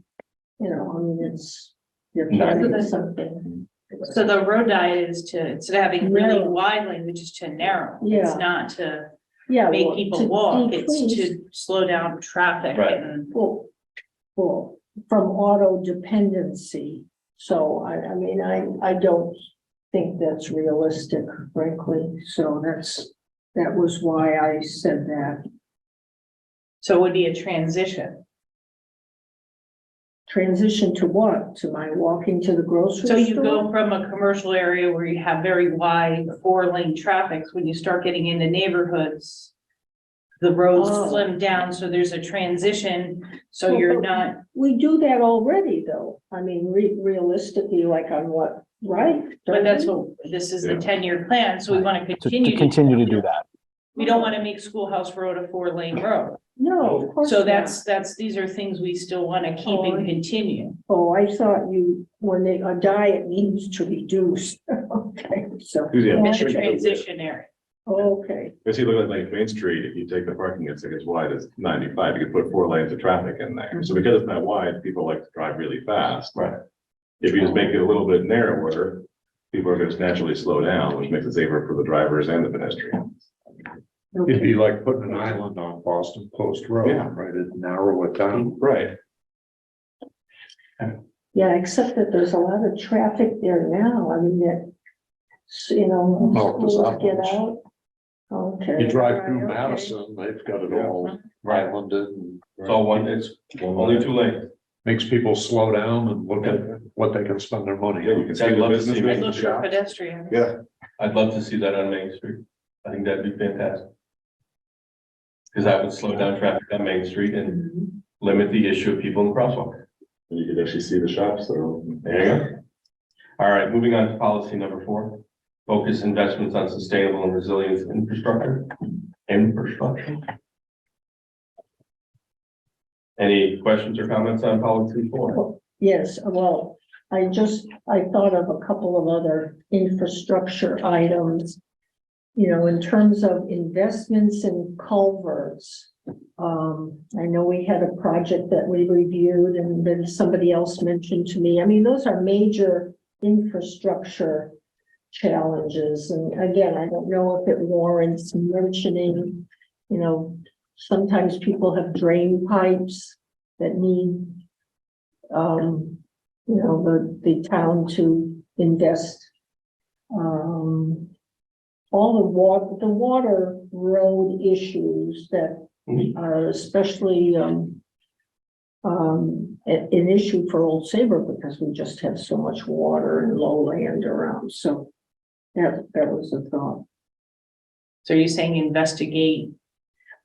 you're planning something. So the road diet is to, instead of having really wide lane, which is to narrow. Yeah. It's not to Yeah. make well, people to walk, it's decrease- to slow down traffic Right. and. Well, from auto dependency. So I don't think that's realistic, frankly. So That was why I said that. So it would be a transition. Transition to what? To my walking to the grocery So store? you go from a commercial area where you have very wide 4-lane traffic, when you start getting into neighborhoods, the roads Oh. slim down, so there's a transition, so you're not, We do that already, though. I mean, realistically, like on what, right? but that's what, this is the Yeah. 10-year plan, so we want to To continue. continue to do that. We don't want to make Schoolhouse Road a 4-lane road. No, of course So not. that's, these are things we still want to keep and continue. Oh, I thought you, when they, a diet needs to reduce. Okay, so, Yeah. It's a transition area. okay, If you look at like Main Street, if you take the parking, it's like as wide as 95, you could put 4 lanes of traffic in there. So because it's that wide, people like to drive really fast. Right. If you just make it a little bit narrower, people are going to naturally slow down, which makes it safer for the drivers and the pedestrians. It'd be like putting an island on Boston Post Road, Yeah. right? It'd narrow it down. Right. yeah, except that there's a lot of traffic there now. I mean, that, you know, Oh, there's schools not get much. out. Okay. You drive right, through okay. Madison, they've got it all Right. islanded and It's all one, it's only 2 lanes. makes people slow down and look at what they can spend their money Yeah, you on. can see I'd the love to business see making Look for shops. pedestrians. Yeah. I'd love to see that on Main Street. I think that'd be fantastic. Because that would slow down traffic on Main Street and limit the issue of people in the crosswalk. And you could actually see the shops, so there you go. All right, moving on to policy number 4. Focus investments on sustainable and resilient infrastructure. Any questions or comments on policy 4? Yes, well, I thought of a couple of other infrastructure items. You know, in terms of investments in culverts. I know we had a project that we reviewed and then somebody else mentioned to me. I mean, those are major infrastructure challenges. And again, I don't know if it warrants mentioning, you know, sometimes people have drain pipes that need, you know, the town to invest. All the water road issues that are especially, an issue for Old Saybrook because we just have so much water and lowland around. So that was a thought. So you're saying investigate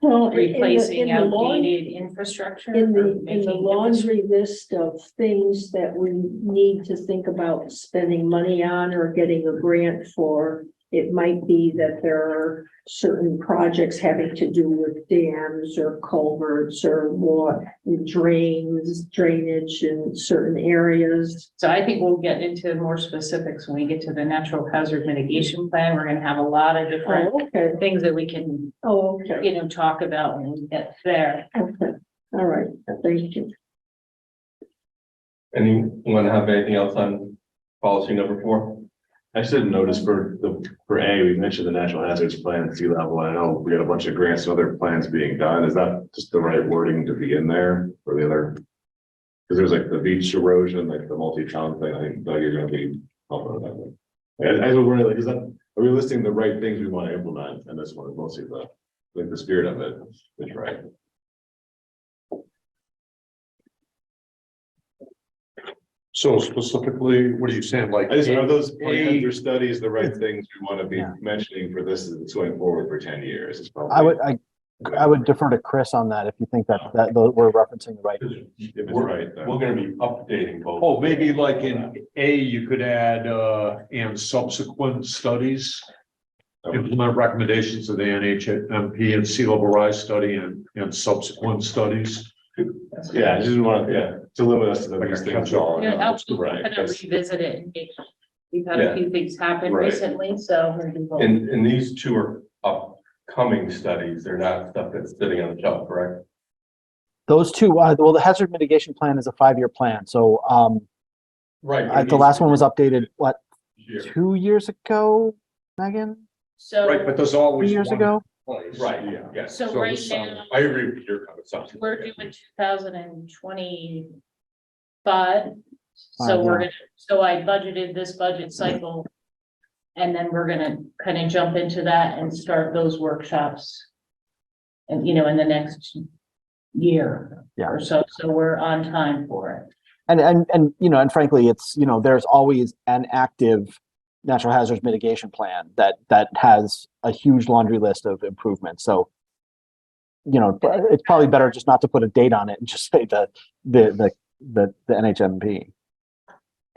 Well, replacing outdated infrastructure? In or the making laundry list of things that we need to think about spending money on or getting a grant for, it might be that there are certain projects having to do with dams or culverts or water drainage in certain areas. So I think we'll get into more specifics when we get to the natural hazard mitigation plan. We're gonna have a lot of different Oh, okay. things that we can, Oh, okay. you know, talk about when we get there. Okay. All right. Thank you. Anyone have anything else on policy number 4? I just didn't notice for A, we mentioned the natural hazards plan, sea level. I know we got a bunch of grants and other plans being done. Is that just the right wording to be in there for the other? Because there's like the beach erosion, like the multi-town thing. I think Doug, you're gonna be helping with that one. I was wondering, like, is that, are we listing the right things we want to implement? And this one is mostly the spirit of it is right. So specifically, what are you saying? Like, I just, are those A- plans or studies the right things we want to be Yeah. mentioning for this is going forward for 10 years? It's probably. I would defer to Chris on that if you think that we're referencing the right. If it's We're, right, then. we're gonna be updating both. oh, maybe like in A, you could add, and subsequent studies. Implement recommendations of the NHMP and sea level rise study and subsequent studies. Yeah, I just want to limit us to Like these a things. catch-all. Yeah, help Right. kind of revisit it. And we've had Yeah. a few things happen Right. recently, so. And these 2 are upcoming studies. They're not stuff that's sitting on the shelf, correct? Those 2, well, the hazard mitigation plan is a 5-year plan. So Right. the last one was updated, what, Year. 2 years ago, Megan? So. Right, but there's always 2 years one ago? place. Right, Yeah. yes. So So right this, now, I agree with your comments. we're doing 2025. So Fine, we're yeah. gonna, so I budgeted this budget cycle And then we're gonna kind of jump into that and start those workshops. And, you know, in the next year Yeah. or so, so we're on time for it. And, you know, and frankly, it's, you know, there's always an active natural hazards mitigation plan that has a huge laundry list of improvements. So, you know, it's probably better just not to put a date on it and just say the NHMP.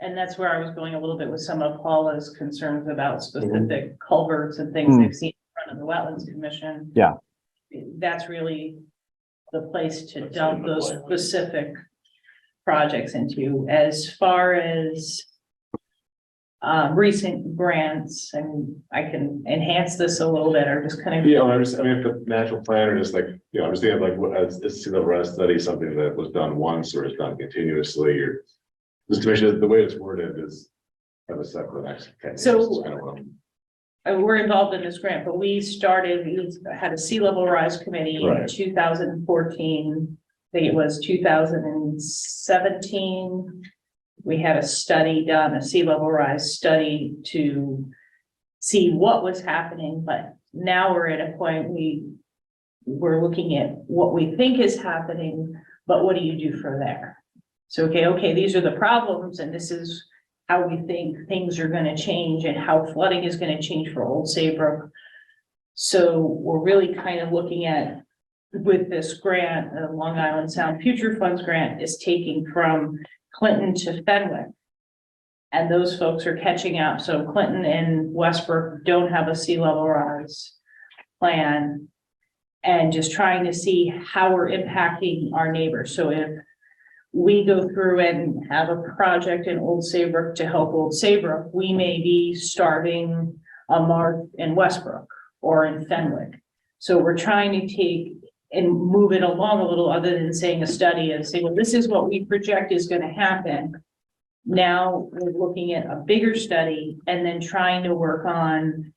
And that's where I was going a little bit with some of Paula's concerns about specific culverts and things they've seen in front of the Wetlands Commission. Yeah. That's really the place to dump those specific projects into. As far as recent grants, and I can enhance this a little bit, or just kind of. Yeah, I mean, if the natural plan or just like, you know, I'm just thinking like, what, is sea level rise study something that was done once or is done continuously, or just to make sure that the way it's worded is have a set for the next 10 years. So- It's kind of what I'm- We're involved in this grant, but we had a sea level rise committee in Right. 2014. I think it was 2017. We had a study done, a sea level rise study to see what was happening, but now we're at a point we're looking at what we think is happening, but what do you do from there? So, okay, these are the problems, and this is how we think things are gonna change and how flooding is gonna change for Old Saybrook. So we're really kind of looking at, with this grant, the Long Island Sound Future Funds grant is taking from Clinton to Fenwick. And those folks are catching up. So Clinton and Westbrook don't have a sea level rise plan. And just trying to see how we're impacting our neighbors. So if we go through and have a project in Old Saybrook to help Old Saybrook, we may be starting a mark in Westbrook or in Fenwick. So we're trying to take and move it along a little, other than saying a study and say, well, this is what we project is gonna happen. Now we're looking at a bigger study and then trying to work on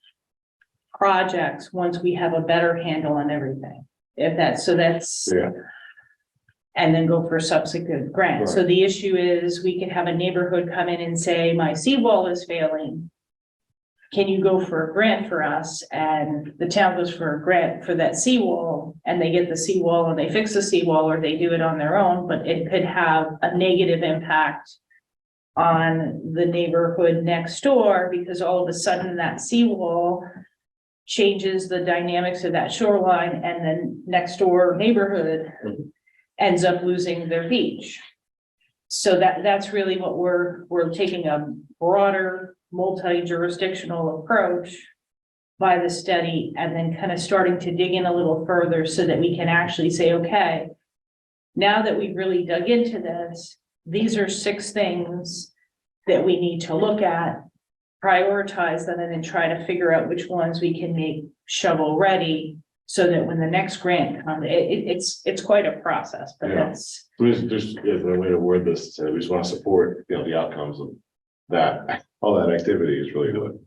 projects once we have a better handle on everything. If that's, so that's. Yeah. And then go for subsequent grants. So the issue is, we could have a neighborhood come in and say, my seawall is failing. Can you go for a grant for us? And the town goes for a grant for that seawall, and they get the seawall and they fix the seawall, or they do it on their own, but it could have a negative impact on the neighborhood next door, because all of a sudden that seawall changes the dynamics of that shoreline, and then next door neighborhood ends up losing their beach. So that's really what we're taking a broader, multi-jurisdictional approach by the study, and then kind of starting to dig in a little further so that we can actually say, okay, now that we've really dug into this, these are 6 things that we need to look at, prioritize them, and then try to figure out which ones we can make shovel ready, so that when the next grant comes, it's quite a process, but Yeah. that's. There's a way to word this, so we just want to support, you know, the outcomes of that, all that activity is really good.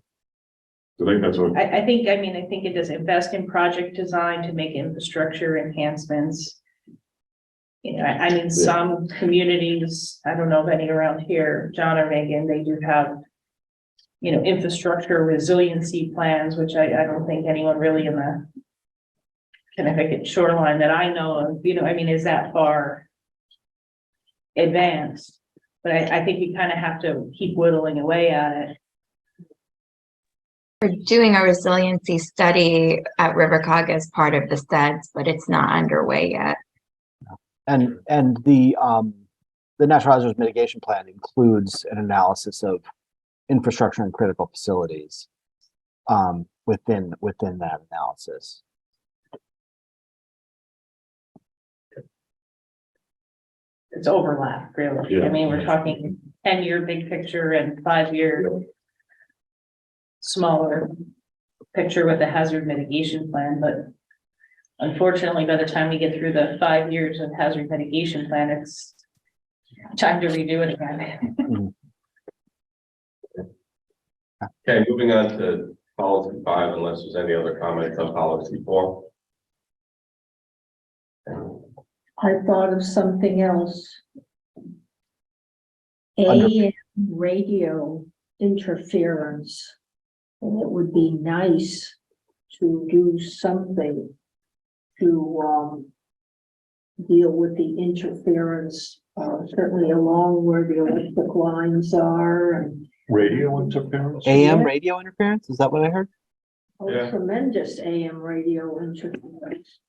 So I think that's what, I think it does invest in project design to make infrastructure enhancements. You know, I mean, some communities, I don't know of any around here, John or Megan, they do have, you know, infrastructure resiliency plans, which I don't think anyone really in the Connecticut shoreline that I know of, you know, I mean, is that far advanced. But I think you kind of have to keep whittling away at it. We're doing a resiliency study at Rivercog as part of the SEDS, but it's not underway yet. And the natural hazards mitigation plan includes an analysis of infrastructure and critical facilities within that analysis. It's overlap, really. Yeah. I mean, we're talking 10-year big picture and 5-year smaller picture with the hazard mitigation plan, but unfortunately, by the time we get through the 5 years of hazard mitigation plan, it's time to redo it again. Okay, moving on to policy 5, unless there's any other comments on policy 4. I thought of something else. Under- AM radio interference. And it would be nice to do something to, deal with the interference, certainly along where the electric lines are and Radio interference? AM Yeah. radio interference, is that what I heard? Yeah. tremendous AM radio interference.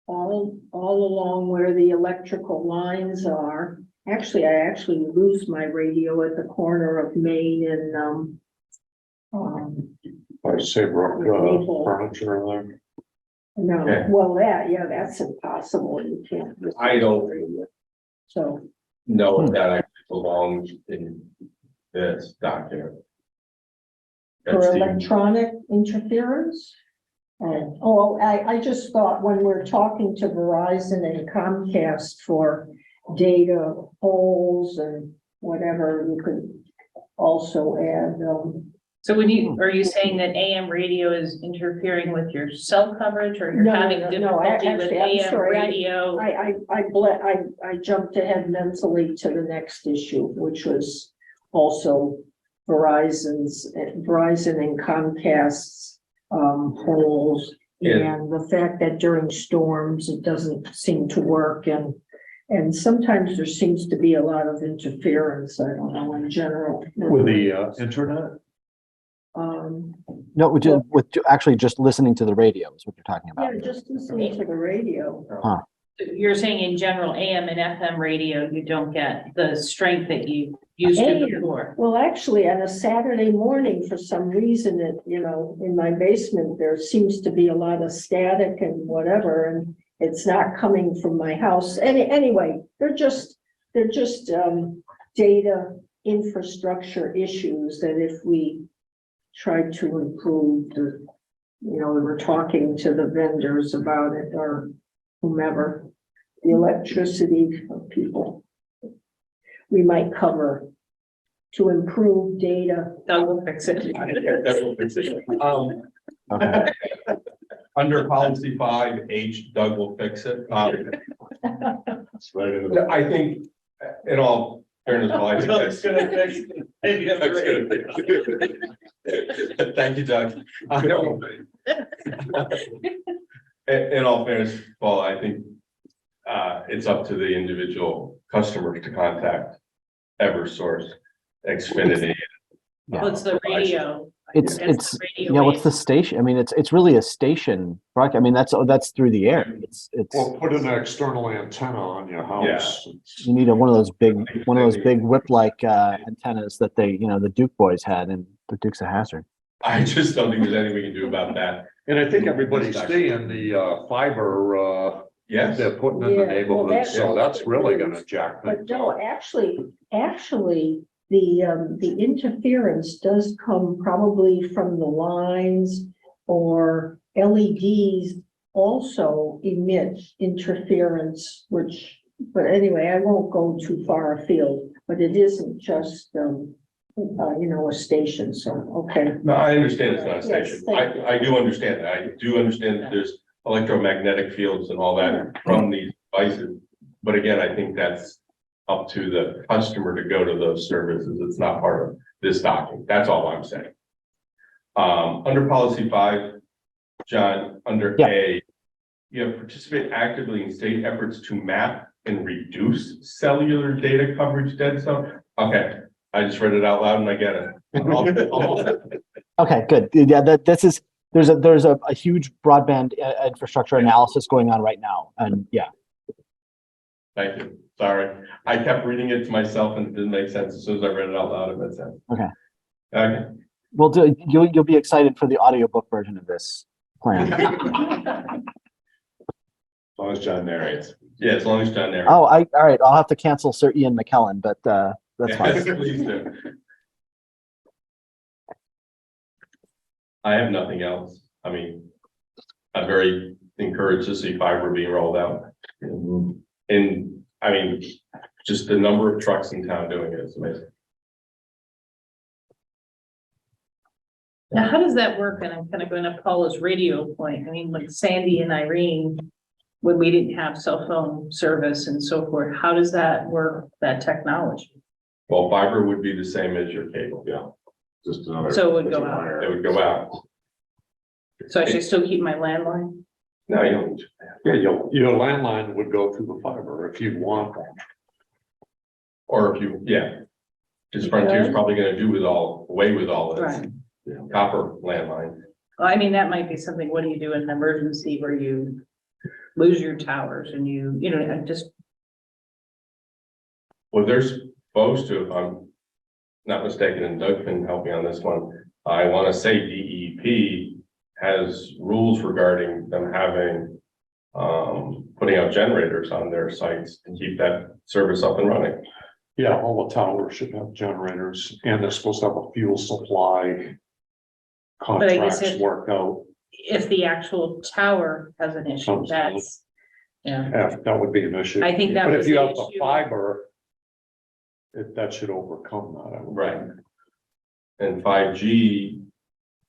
All along where the electrical lines are. Actually, I actually lose my radio at the corner of Main and, By Saybrook, Maple. furniture there. no, Yeah. well, that's impossible. You can't. I don't So, know if that actually belongs in this document. for That's the, electronic interference? I just thought when we're talking to Verizon and Comcast for data polls and whatever, you could also add, So are you saying that AM radio is interfering with your cell coverage or you're No, having no, difficulty with actually, I'm AM sorry, radio? I jumped ahead mentally to the next issue, which was also Verizon and Comcast's polls. Yeah. And the fact that during storms, it doesn't seem to work and sometimes there seems to be a lot of interference, I don't know, in general. With the internet? No, actually just listening to the radio is what you're talking about. Yeah, just listening to the radio. You're saying in general, AM and FM radio, you don't get the strength that you used to AM. before. Well, actually, on a Saturday morning, for some reason, in my basement, there seems to be a lot of static and whatever, and it's not coming from my house. Anyway, they're just data infrastructure issues that if we try to improve we were talking to the vendors about it or whomever, the electricity of people. We might cover to improve data. That will fix it. that will fix it. Okay. Under policy 5H, Doug will fix it. It's right in the. I think, in all fairness, well, I think Doug's that's. gonna fix it. Maybe that's Doug's great. gonna fix it. Thank you, Doug. In all fairness, Paul, I think it's up to the individual customers to contact Eversource, Xfinity. Well, it's the radio. It's the radio yeah, what's waves. the station? I mean, it's really a station, right? I mean, that's through the air. It's Well, put an external antenna on your house. you need one of those big whip-like antennas that the Duke boys had in the Dukes of Hazzard. I just don't think there's anything we can do about that. And I think everybody's seeing the fiber, Yes, they're putting in Yeah, the well, neighborhood, so that's really gonna jack But things no, up. actually, the interference does come probably from the lines or LEDs also emit interference, but anyway, I won't go too far afield, but it isn't just, a station, so, okay. no, I understand it's not a Yes, station. thank you. I do understand that. I do understand that there's electromagnetic fields and all that from these devices. But again, I think that's up to the customer to go to those services. It's not part of this document. That's all I'm saying. Under policy 5, John, under Yeah. A, you have participate actively in state efforts to map and reduce cellular data coverage dead zone. Okay, I just read it out loud and I get it. Okay, good. Yeah, there's a huge broadband infrastructure analysis going on right now, and yeah. Thank you. Sorry. I kept reading it to myself and it didn't make sense. As soon as I read it out loud, it made sense. Okay. Okay. You'll be excited for the audiobook version of this plan. As long as John narrates. Yeah, as long as John there. Oh, all right. I'll have to cancel Sir Ian McKellen, but that's fine. Please do. I have nothing else. I mean, I'm very encouraged to see fiber being rolled out. And I mean, just the number of trucks in town doing it is amazing. Now, how does that work? And I'm kind of going to Paula's radio point. I mean, like Sandy and Irene, when we didn't have cell phone service and so forth, how does that work, that technology? Well, fiber would be the same as your cable. Yeah. Just another. So it would go out. It would go out. So I should still keep my landline? No, you don't. Yeah, your landline would go through the fiber if you want. Or if you, yeah. Because Frontier's probably gonna away with all this Right. copper landline. Well, I mean, that might be something, what do you do in an emergency where you lose your towers and you know, just, Well, they're supposed to, if I'm not mistaken, and Doug can help me on this one. I want to say DEP has rules regarding them having, putting out generators on their sites to keep that service up and running. Yeah, all the towers should have generators and they're supposed to have a fuel supply. But I guess Contracts worked out. if the actual tower has an issue, that's, yeah. Yeah, that would be an issue. I think that But was if you the have the issue. fiber, that should overcome that. I would Right. think. And 5G,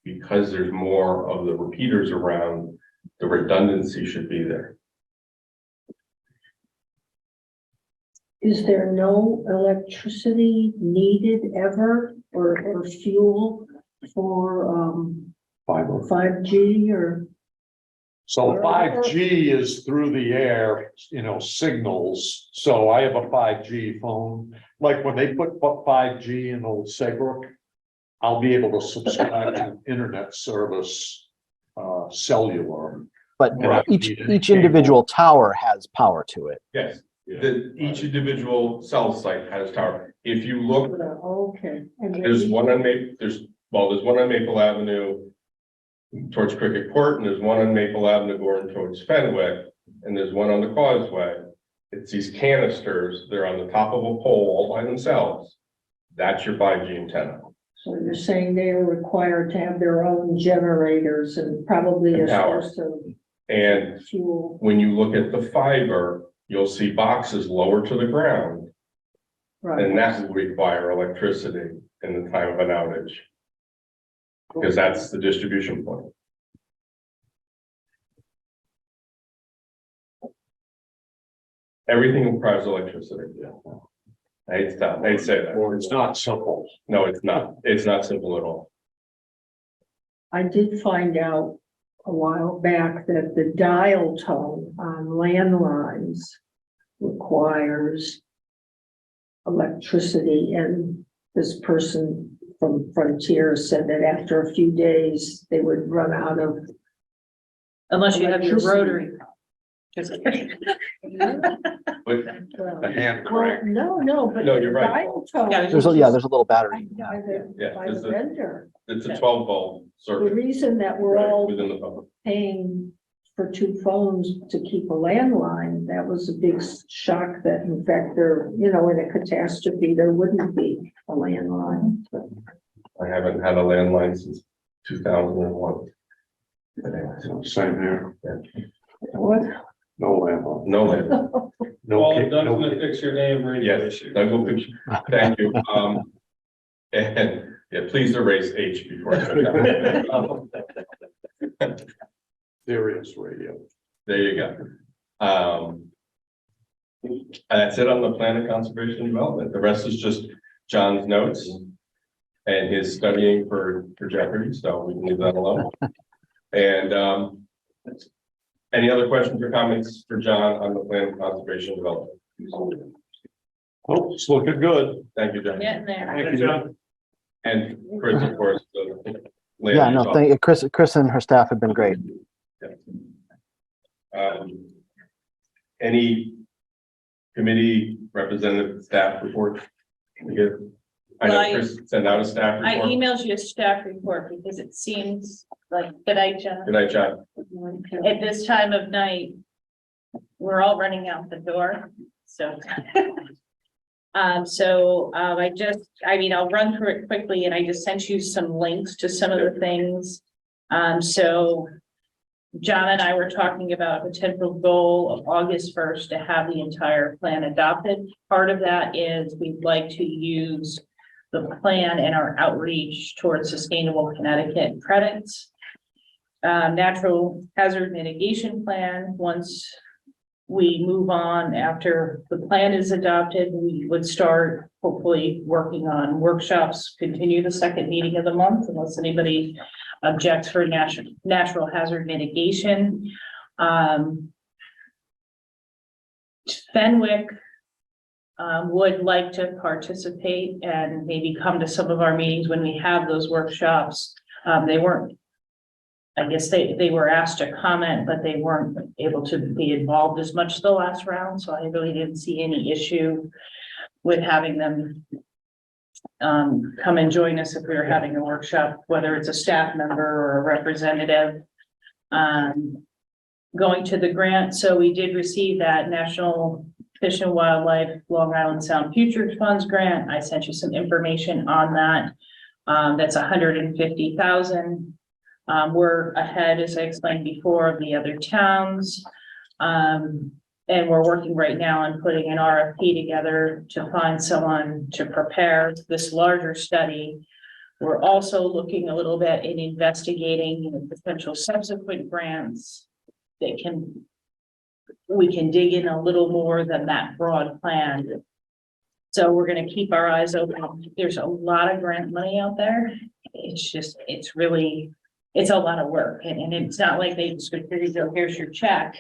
because there's more of the repeaters around, the redundancy should be there. Is there no electricity needed ever or fuel for, Fiber. 5G or? So 5G is through the air, signals. So I have a 5G phone. Like when they put 5G in Old Saybrook, I'll be able to subscribe to internet service, cellular. But Right. each individual tower has power to it. Yes, each individual cell site has tower. If you look, Okay. And there's maybe- one on there's one on Maple Avenue towards Cricket Court, and there's one on Maple Avenue going towards Fenwick, and there's one on the Causeway. It's these canisters, they're on the top of a pole all by themselves. That's your 5G antenna. So you're saying they are required to have their own generators and probably And a power. source of And fuel. when you look at the fiber, you'll see boxes lower to the ground, and that will require electricity in the time of an outage. Because that's the distribution point. Everything requires electricity. I hate to say that. Or it's not simple. No, it's not. It's not simple at all. I did find out a while back that the dial tone on landlines requires electricity, and this person from Frontier said that after a few days, they would run out of. Unless you have your Electricity. rotary. Just kidding. But The hand Well, crank. no, but No, the you're right. dial tone. Yeah, There's a little battery. By the, Yeah, by there's the a- vendor. it's a 12-volt The circuit reason that we're all within the phone. paying for two phones to keep a landline, that was a big shock that in fact there, in a catastrophe, there wouldn't be a landline. I haven't had a landline since 2001. Same here. What? No landline. No landline. No. Well, ca- Doug's no gonna ca- fix your name radio Yes, issue. Doug will fix. Thank you. And yeah, please erase H before. Serious radio. There you go. And that's it on the plan of conservation and development. The rest is just John's notes and his studying for Jeopardy, so we can leave that alone. And any other questions or comments for John on the plan of conservation and development? Oh, it's looking good. Thank you, John. Getting there. Thank you. And Chris, of course. the land Yeah, use no, thank Chris and her staff have been great. Any committee representative staff report? I know Well, I- Chris sent out a staff I report. emailed you a staff report because it seems like, good night, John. Good night, John. At this time of night, we're all running out the door, so. I'll run through it quickly, and I just sent you some links to some of the things. So John and I were talking about a potential goal of August 1st to have the entire plan adopted. Part of that is we'd like to use the plan and our outreach towards sustainable Connecticut credits. Natural hazard mitigation plan, once we move on after the plan is adopted, we would start hopefully working on workshops, continue the second meeting of the month unless anybody objects for natural hazard mitigation. Fenwick would like to participate and maybe come to some of our meetings when we have those workshops. They weren't, I guess they were asked to comment, but they weren't able to be involved as much the last round, so I really didn't see any issue with having them come and join us if we were having a workshop, whether it's a staff member or a representative. Going to the grant, so we did receive that National Fish and Wildlife Long Island Sound Futures Funds grant. I sent you some information on that. That's $150,000. We're ahead, as I explained before, of the other towns. And we're working right now on putting an RFP together to find someone to prepare this larger study. We're also looking a little bit in investigating potential subsequent grants that we can dig in a little more than that broad plan. So we're going to keep our eyes open. There's a lot of grant money out there. It's a lot of work, and it's not like they just go, here's your check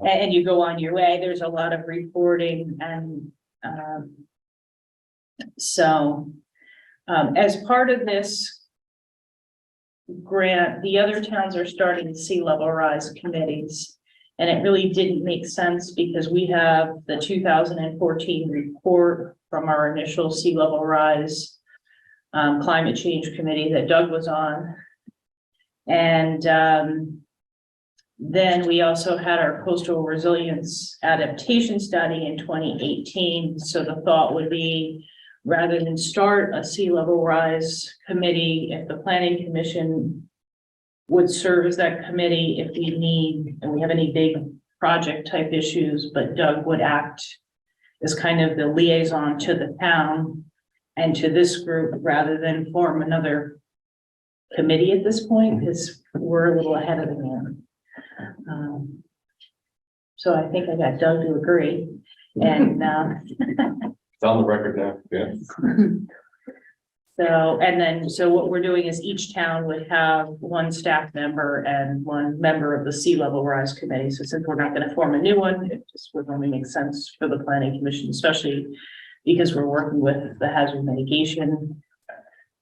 and you go on your way. There's a lot of reporting, and as part of this grant, the other towns are starting sea level rise committees, and it really didn't make sense because we have the 2014 report from our initial sea level rise climate change committee that Doug was on. And then we also had our coastal resilience adaptation study in 2018. So the thought would be, rather than start a sea level rise committee, if the planning commission would serve as that committee if we need, and we have any big project type issues, but Doug would act as kind of the liaison to the town and to this group rather than form another committee at this point, because we're a little ahead of the game. So I think I got Doug to agree, and It's on the record now, yeah. So what we're doing is each town would have one staff member and one member of the sea level rise committee. So since we're not going to form a new one, it just would only make sense for the planning commission, especially because we're working with the hazard mitigation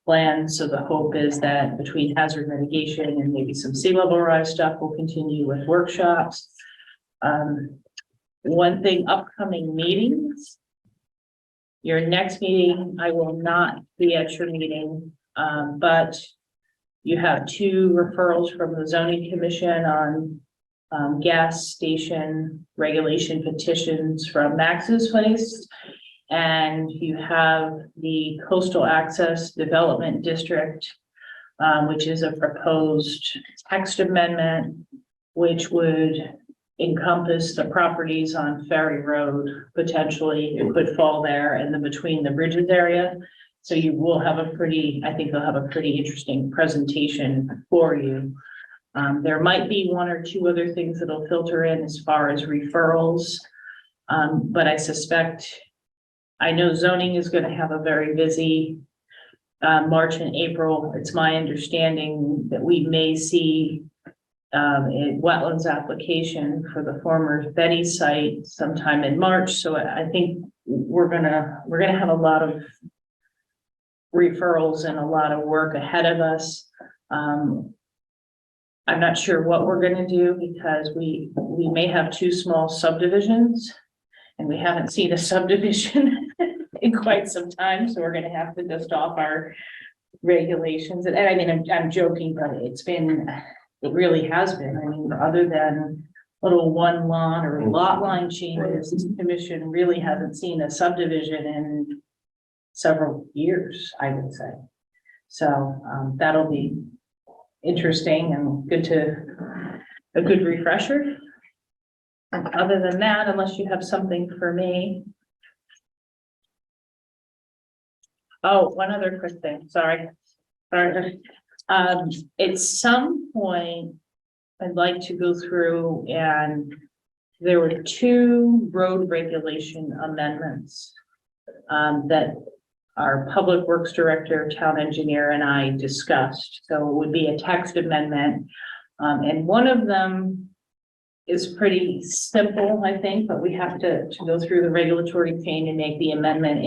plan. So the hope is that between hazard mitigation and maybe some sea level rise stuff, we'll continue with workshops. One thing, upcoming meetings. Your next meeting, I will not be at your meeting, but you have 2 referrals from the zoning commission on gas station regulation petitions from Max's Place. And you have the Coastal Access Development District, which is a proposed text amendment, which would encompass the properties on Ferry Road. Potentially, it could fall there and then between the bridges area. So you will have I think they'll have a pretty interesting presentation for you. There might be 1 or 2 other things that'll filter in as far as referrals. But I know zoning is going to have a very busy March and April. It's my understanding that we may see a wetlands application for the former Betty site sometime in March. So I think we're gonna have a lot of referrals and a lot of work ahead of us. I'm not sure what we're gonna do because we may have 2 small subdivisions, and we haven't seen a subdivision in quite some time. So we're gonna have to dust off our regulations. And I mean, I'm joking, but it really has been. I mean, other than little one lot or lot line changes, this commission really hasn't seen a subdivision in several years, I would say. So that'll be interesting and a good refresher. And other than that, unless you have something for me. Oh, one other quick thing, sorry. At some point, I'd like to go through and there were two road regulation amendments that our public works director, town engineer, and I discussed. So it would be a text amendment. And one of them is pretty simple, I think, but we have to go through the regulatory chain and make the amendment.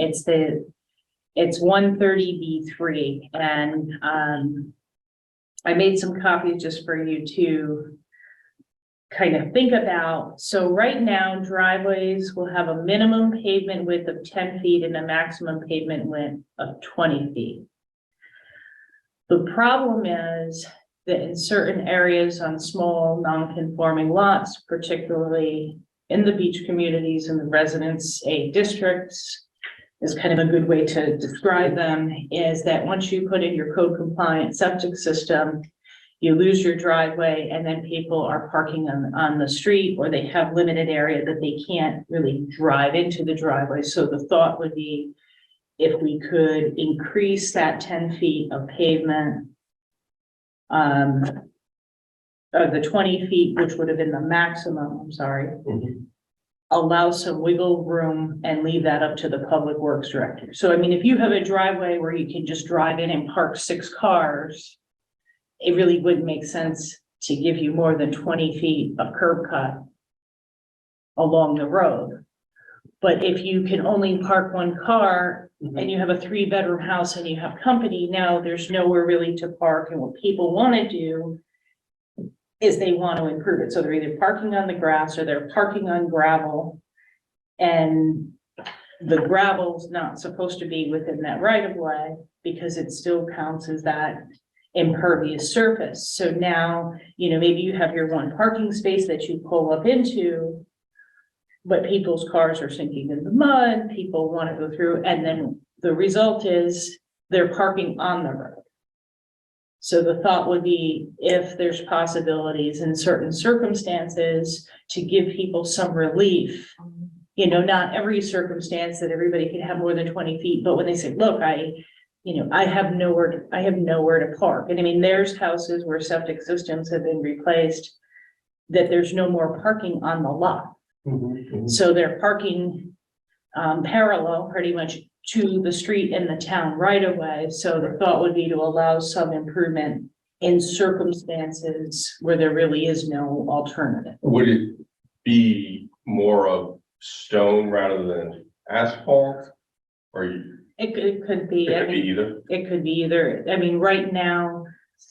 It's 130B3, and I made some copies just for you to kind of think about. So right now, driveways will have a minimum pavement width of 10 feet and a maximum pavement width of 20 feet. The problem is that in certain areas on small non-conforming lots, particularly in the beach communities and the residence A districts, is kind of a good way to describe them, is that once you put in your code compliant septic system, you lose your driveway, and then people are parking on the street, or they have limited area that they can't really drive into the driveway. So the thought would be, if we could increase that 10 feet of pavement, the 20 feet, which would have been the maximum, I'm sorry, allow some wiggle room and leave that up to the public works director. So, I mean, if you have a driveway where you can just drive in and park 6 cars, it really wouldn't make sense to give you more than 20 feet of curb cut along the road. But if you can only park 1 car and you have a 3-bedroom house and you have company, now there's nowhere really to park. And what people want to do is they want to improve it. So they're either parking on the grass or they're parking on gravel. And the gravel's not supposed to be within that right of way because it still counts as that impervious surface. So now, you know, maybe you have your 1 parking space that you pull up into, but people's cars are sinking in the mud, people want to go through, and then the result is they're parking on the road. So the thought would be, if there's possibilities in certain circumstances to give people some relief, you know, not every circumstance that everybody can have more than 20 feet, but when they say, look, I have nowhere to park. And I mean, there's houses where septic systems have been replaced that there's no more parking on the lot. So they're parking parallel pretty much to the street in the town right away. So the thought would be to allow some improvement in circumstances where there really is no alternative. Would it be more of stone rather than asphalt? Or It could be. it could be either? It could be either. I mean, right now,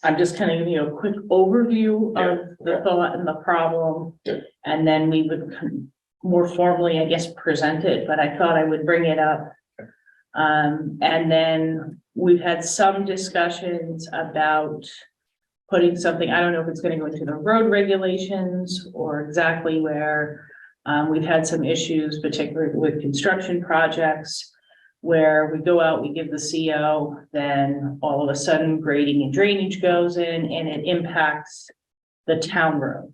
I'm just kind of giving you a quick overview of the thought and the problem. Yeah. And then we would more formally, I guess, present it, but I thought I would bring it up. And then we've had some discussions about putting something, I don't know if it's going to go into the road regulations or exactly where. We've had some issues, particularly with construction projects, where we go out, we give the CO, then all of a sudden grading and drainage goes in and it impacts the town road.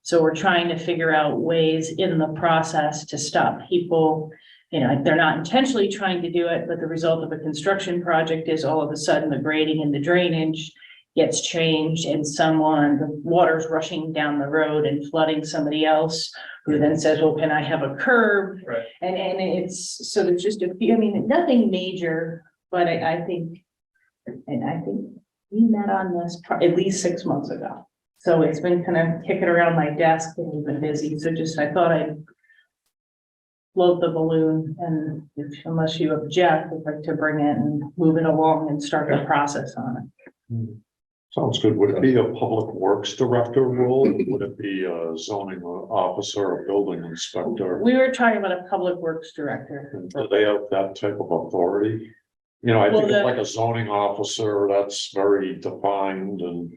So we're trying to figure out ways in the process to stop people, you know, they're not intentionally trying to do it, but the result of a construction project is all of a sudden the grading and the drainage gets changed and the water's rushing down the road and flooding somebody else, who then says, well, can I have a curb? Right. And it's, so there's just a few, I mean, nothing major, but I think we met on this at least 6 months ago. So it's been kind of kicking around my desk and we've been busy. So just, I thought I'd float the balloon, and unless you object, I'd like to bring it and move it along and start the process on it. Sounds good. Would it be a public works director role? Would it be a zoning officer or building inspector? We were talking about a public works director. And do they have that type of authority? You know, I think it's like a zoning officer, that's very defined, and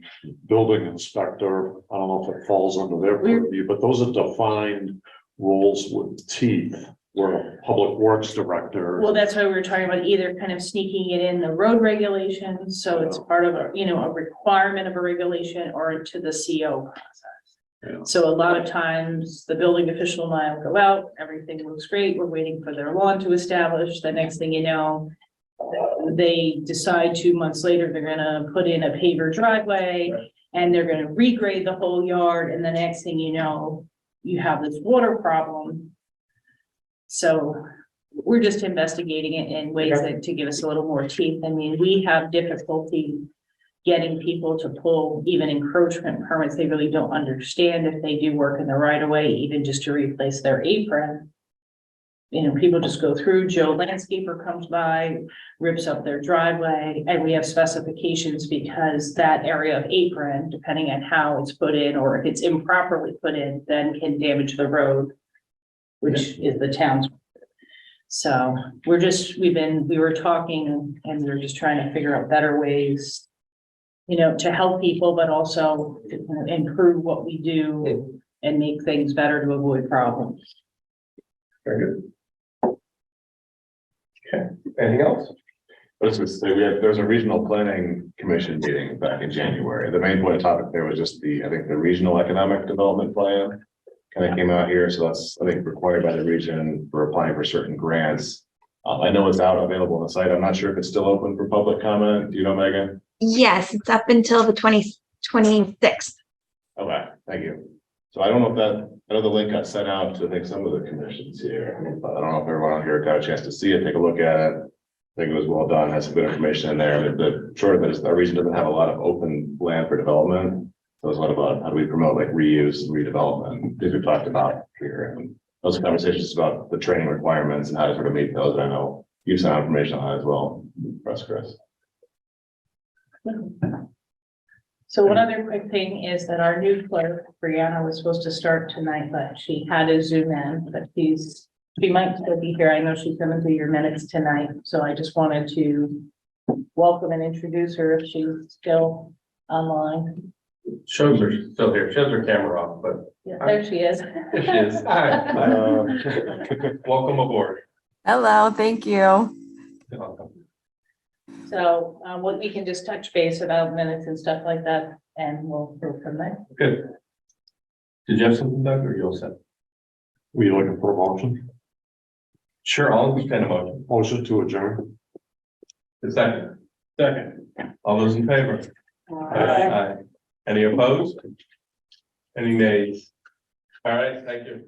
building inspector, I don't know if it falls under their purview, but those are defined roles with teeth. Where a public works director. Well, that's why we were talking about either kind of sneaking it in the road regulations, so it's part of a, you know, a requirement of a regulation, or into the CO process. Yeah. So a lot of times the building official and I will go out, everything looks great, we're waiting for their lawn to establish, the next thing you know, they decide 2 months later, they're gonna put in a paver driveway, and they're gonna regrade the whole yard, and the next thing you know, you have this water problem. So we're just investigating it in ways that to give us a little more teeth. I mean, we have difficulty getting people to pull even encroachment permits. They really don't understand if they do work in the right of way, even just to replace their apron. You know, people just go through, Joe landscaper comes by, rips up their driveway, and we have specifications because that area of apron, depending on how it's put in, or if it's improperly put in, then can damage the road, which is the town's. So we were talking and we were just trying to figure out better ways, you know, to help people, but also to kind of improve what we do and make things better to avoid problems. Very good. Okay, anything else? Let's just say there's a regional planning commission meeting back in January. The main point of topic there was just I think the regional economic development plan kind of came out here. So that's, I think, required by the region for applying for certain grants. I know it's out available on the site. I'm not sure if it's still open for public comment. Do you know, Megan? Yes, it's up until the 26th. Okay, thank you. So I don't know if I know the link got sent out to, I think, some of the commissions here. But I don't know if everyone here got a chance to see it, take a look at it. I think it was well done, has some good information in there. The short of it is our region doesn't have a lot of open land for development. So it's a lot about how do we promote like reuse and redevelopment, things we talked about here. And those conversations about the training requirements and how to sort of meet those. And I know you've sent out information on that as well, Chris. So one other quick thing is that our new clerk, Brianna, was supposed to start tonight, but she had to zoom in, but she might still be here. I know she's coming through your minutes tonight, so I just wanted to welcome and introduce her if she's still online. Shows her still here. She has her camera off, but Yeah, there she is. there she is. Hi. Welcome aboard. Hello, thank you. You're welcome. So, what we can just touch base about minutes and stuff like that, and we'll go from there. Good. Did you have something, Doug, or you all set? Were you looking for a motion? Sure, I'll understand a motion. Motion to adjourn. The second. Second. All those in favor? Aye. Any opposed? Any nays? All right, thank you.